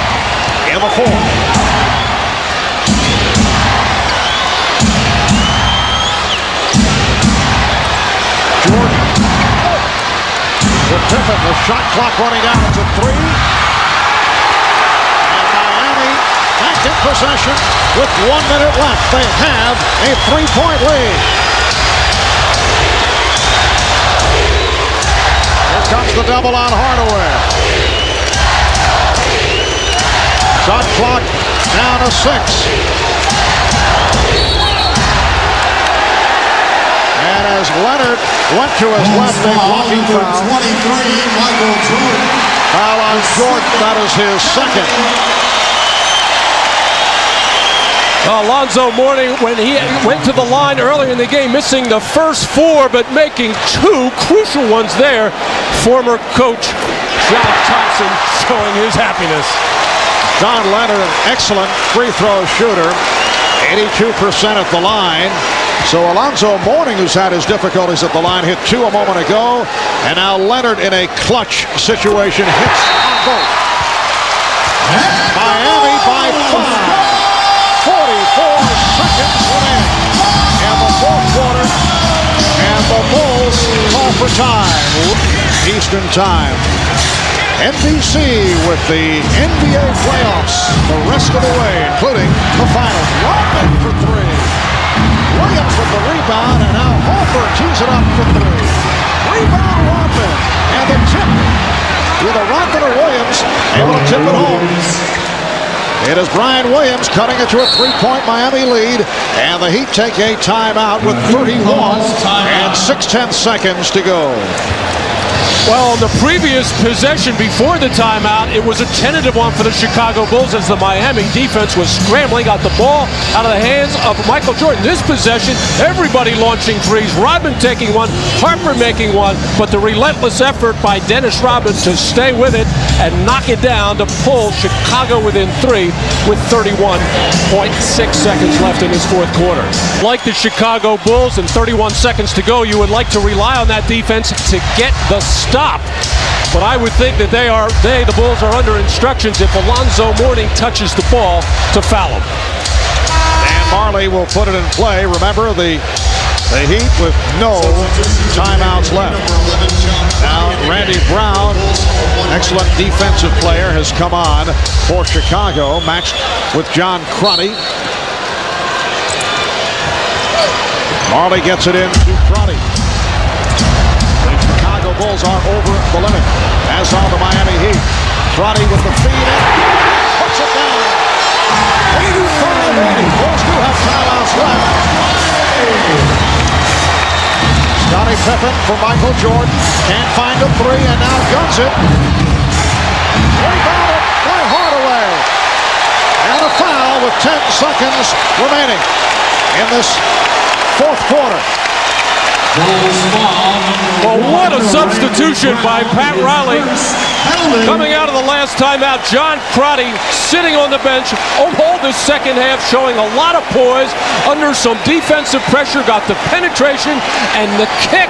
Speaker 1: in the fourth. Jordan with Pippen, the shot clock running down. It's a 3. Back in possession with 1 minute left. They have a 3-point lead. Here comes the double on Hardaway. Shot clock down to 6. And as Leonard went to his left, a blocking foul.
Speaker 6: 23, Michael Jordan.
Speaker 1: Foul on Jordan. That is his 2nd.
Speaker 2: Alonzo Mourning, when he went to the line earlier in the game, missing the first 4, but making 2 crucial ones there. Former coach John Thompson showing his happiness.
Speaker 1: John Leonard, an excellent free throw shooter, 82% at the line. So Alonzo Mourning, who's had his difficulties at the line, hit 2 a moment ago. And now Leonard in a clutch situation hits on both. Miami by 5. 44 seconds remaining in the fourth quarter. And the Bulls call for time. Eastern time. NBC with the NBA playoffs the rest of the way, including the finals. Rodman for 3. Williams with the rebound, and now Holford tees it up for 3. Rebound Rodman, and the tip with a Rodman or Williams, able to tip it home. It is Brian Williams cutting it to a 3-point Miami lead, and the Heat take a timeout with 31 and 6/10 seconds to go.
Speaker 2: Well, the previous possession before the timeout, it was a tentative one for the Chicago Bulls as the Miami defense was scrambling, got the ball out of the hands of Michael Jordan. This possession, everybody launching threes. Rodman taking one, Harper making one, but the relentless effort by Dennis Rodman to stay with it and knock it down to pull Chicago within 3 with 31.6 seconds left in this fourth quarter. Like the Chicago Bulls and 31 seconds to go, you would like to rely on that defense to get the stop. But I would think that the Bulls are under instructions if Alonzo Mourning touches the ball to foul him.
Speaker 1: Dan Marley will put it in play. Remember the Heat with no timeouts left. Now Randy Brown, excellent defensive player, has come on for Chicago, matched with John Crotty. Marley gets it in to Crotty. The Bulls are over the limit, as are the Miami Heat. Crotty with the feed in, puts it down. 85-80. Bulls do have timeouts left. Scottie Pippen for Michael Jordan. Can't find a 3 and now guns it. Rebounded by Hardaway. And a foul with 10 seconds remaining in this fourth quarter.
Speaker 2: Well, what a substitution by Pat Riley. Coming out of the last timeout, John Crotty sitting on the bench, all the second half, showing a lot of poise under some defensive pressure, got the penetration and the kick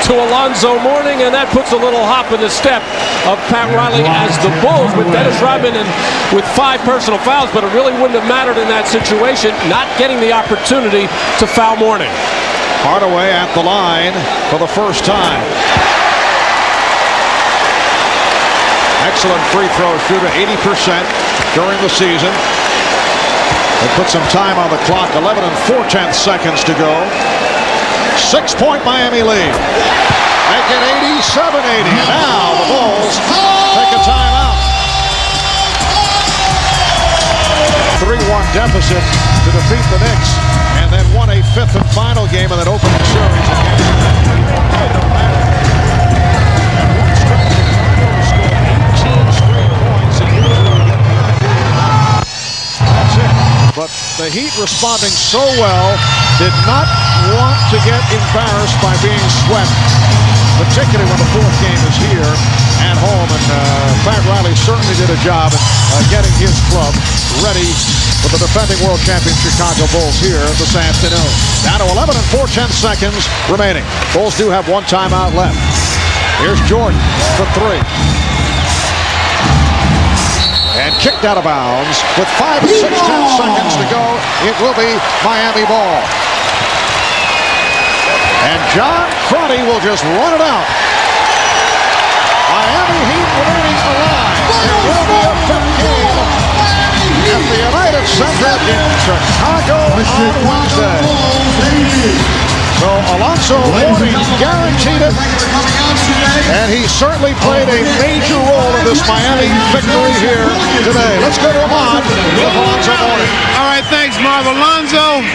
Speaker 2: to Alonzo Mourning, and that puts a little hop in the step of Pat Riley as the Bulls with Dennis Rodman and with 5 personal fouls, but it really wouldn't have mattered in that situation, not getting the opportunity to foul Mourning.
Speaker 1: Hardaway at the line for the first time. Excellent free throw shooter, 80% during the season. They put some time on the clock, 11 and 4/10 seconds to go. 6-point Miami lead. Make it 87-80. Now the Bulls take a timeout. 3-1 deficit to defeat the Knicks, and then won a 5th and final game and then opened the series again. That's it. But the Heat responding so well, did not want to get embarrassed by being swept, particularly when the fourth game is here at home. And Pat Riley certainly did a job at getting his club ready for the defending world champion Chicago Bulls here this afternoon. Down to 11 and 4/10 seconds remaining. Bulls do have 1 timeout left. Here's Jordan for 3. And kicked out of bounds with 5 and 6/10 seconds to go. It will be Miami ball. And John Crotty will just run it out. Miami Heat remaining alive. It will be a 5th game at the United Center in Chicago on Wednesday. So Alonzo Mourning guaranteed it, and he certainly played a major role in this Miami victory here today. Let's go to Ahmad with Alonzo Mourning.
Speaker 5: All right, thanks, Marv. Alonzo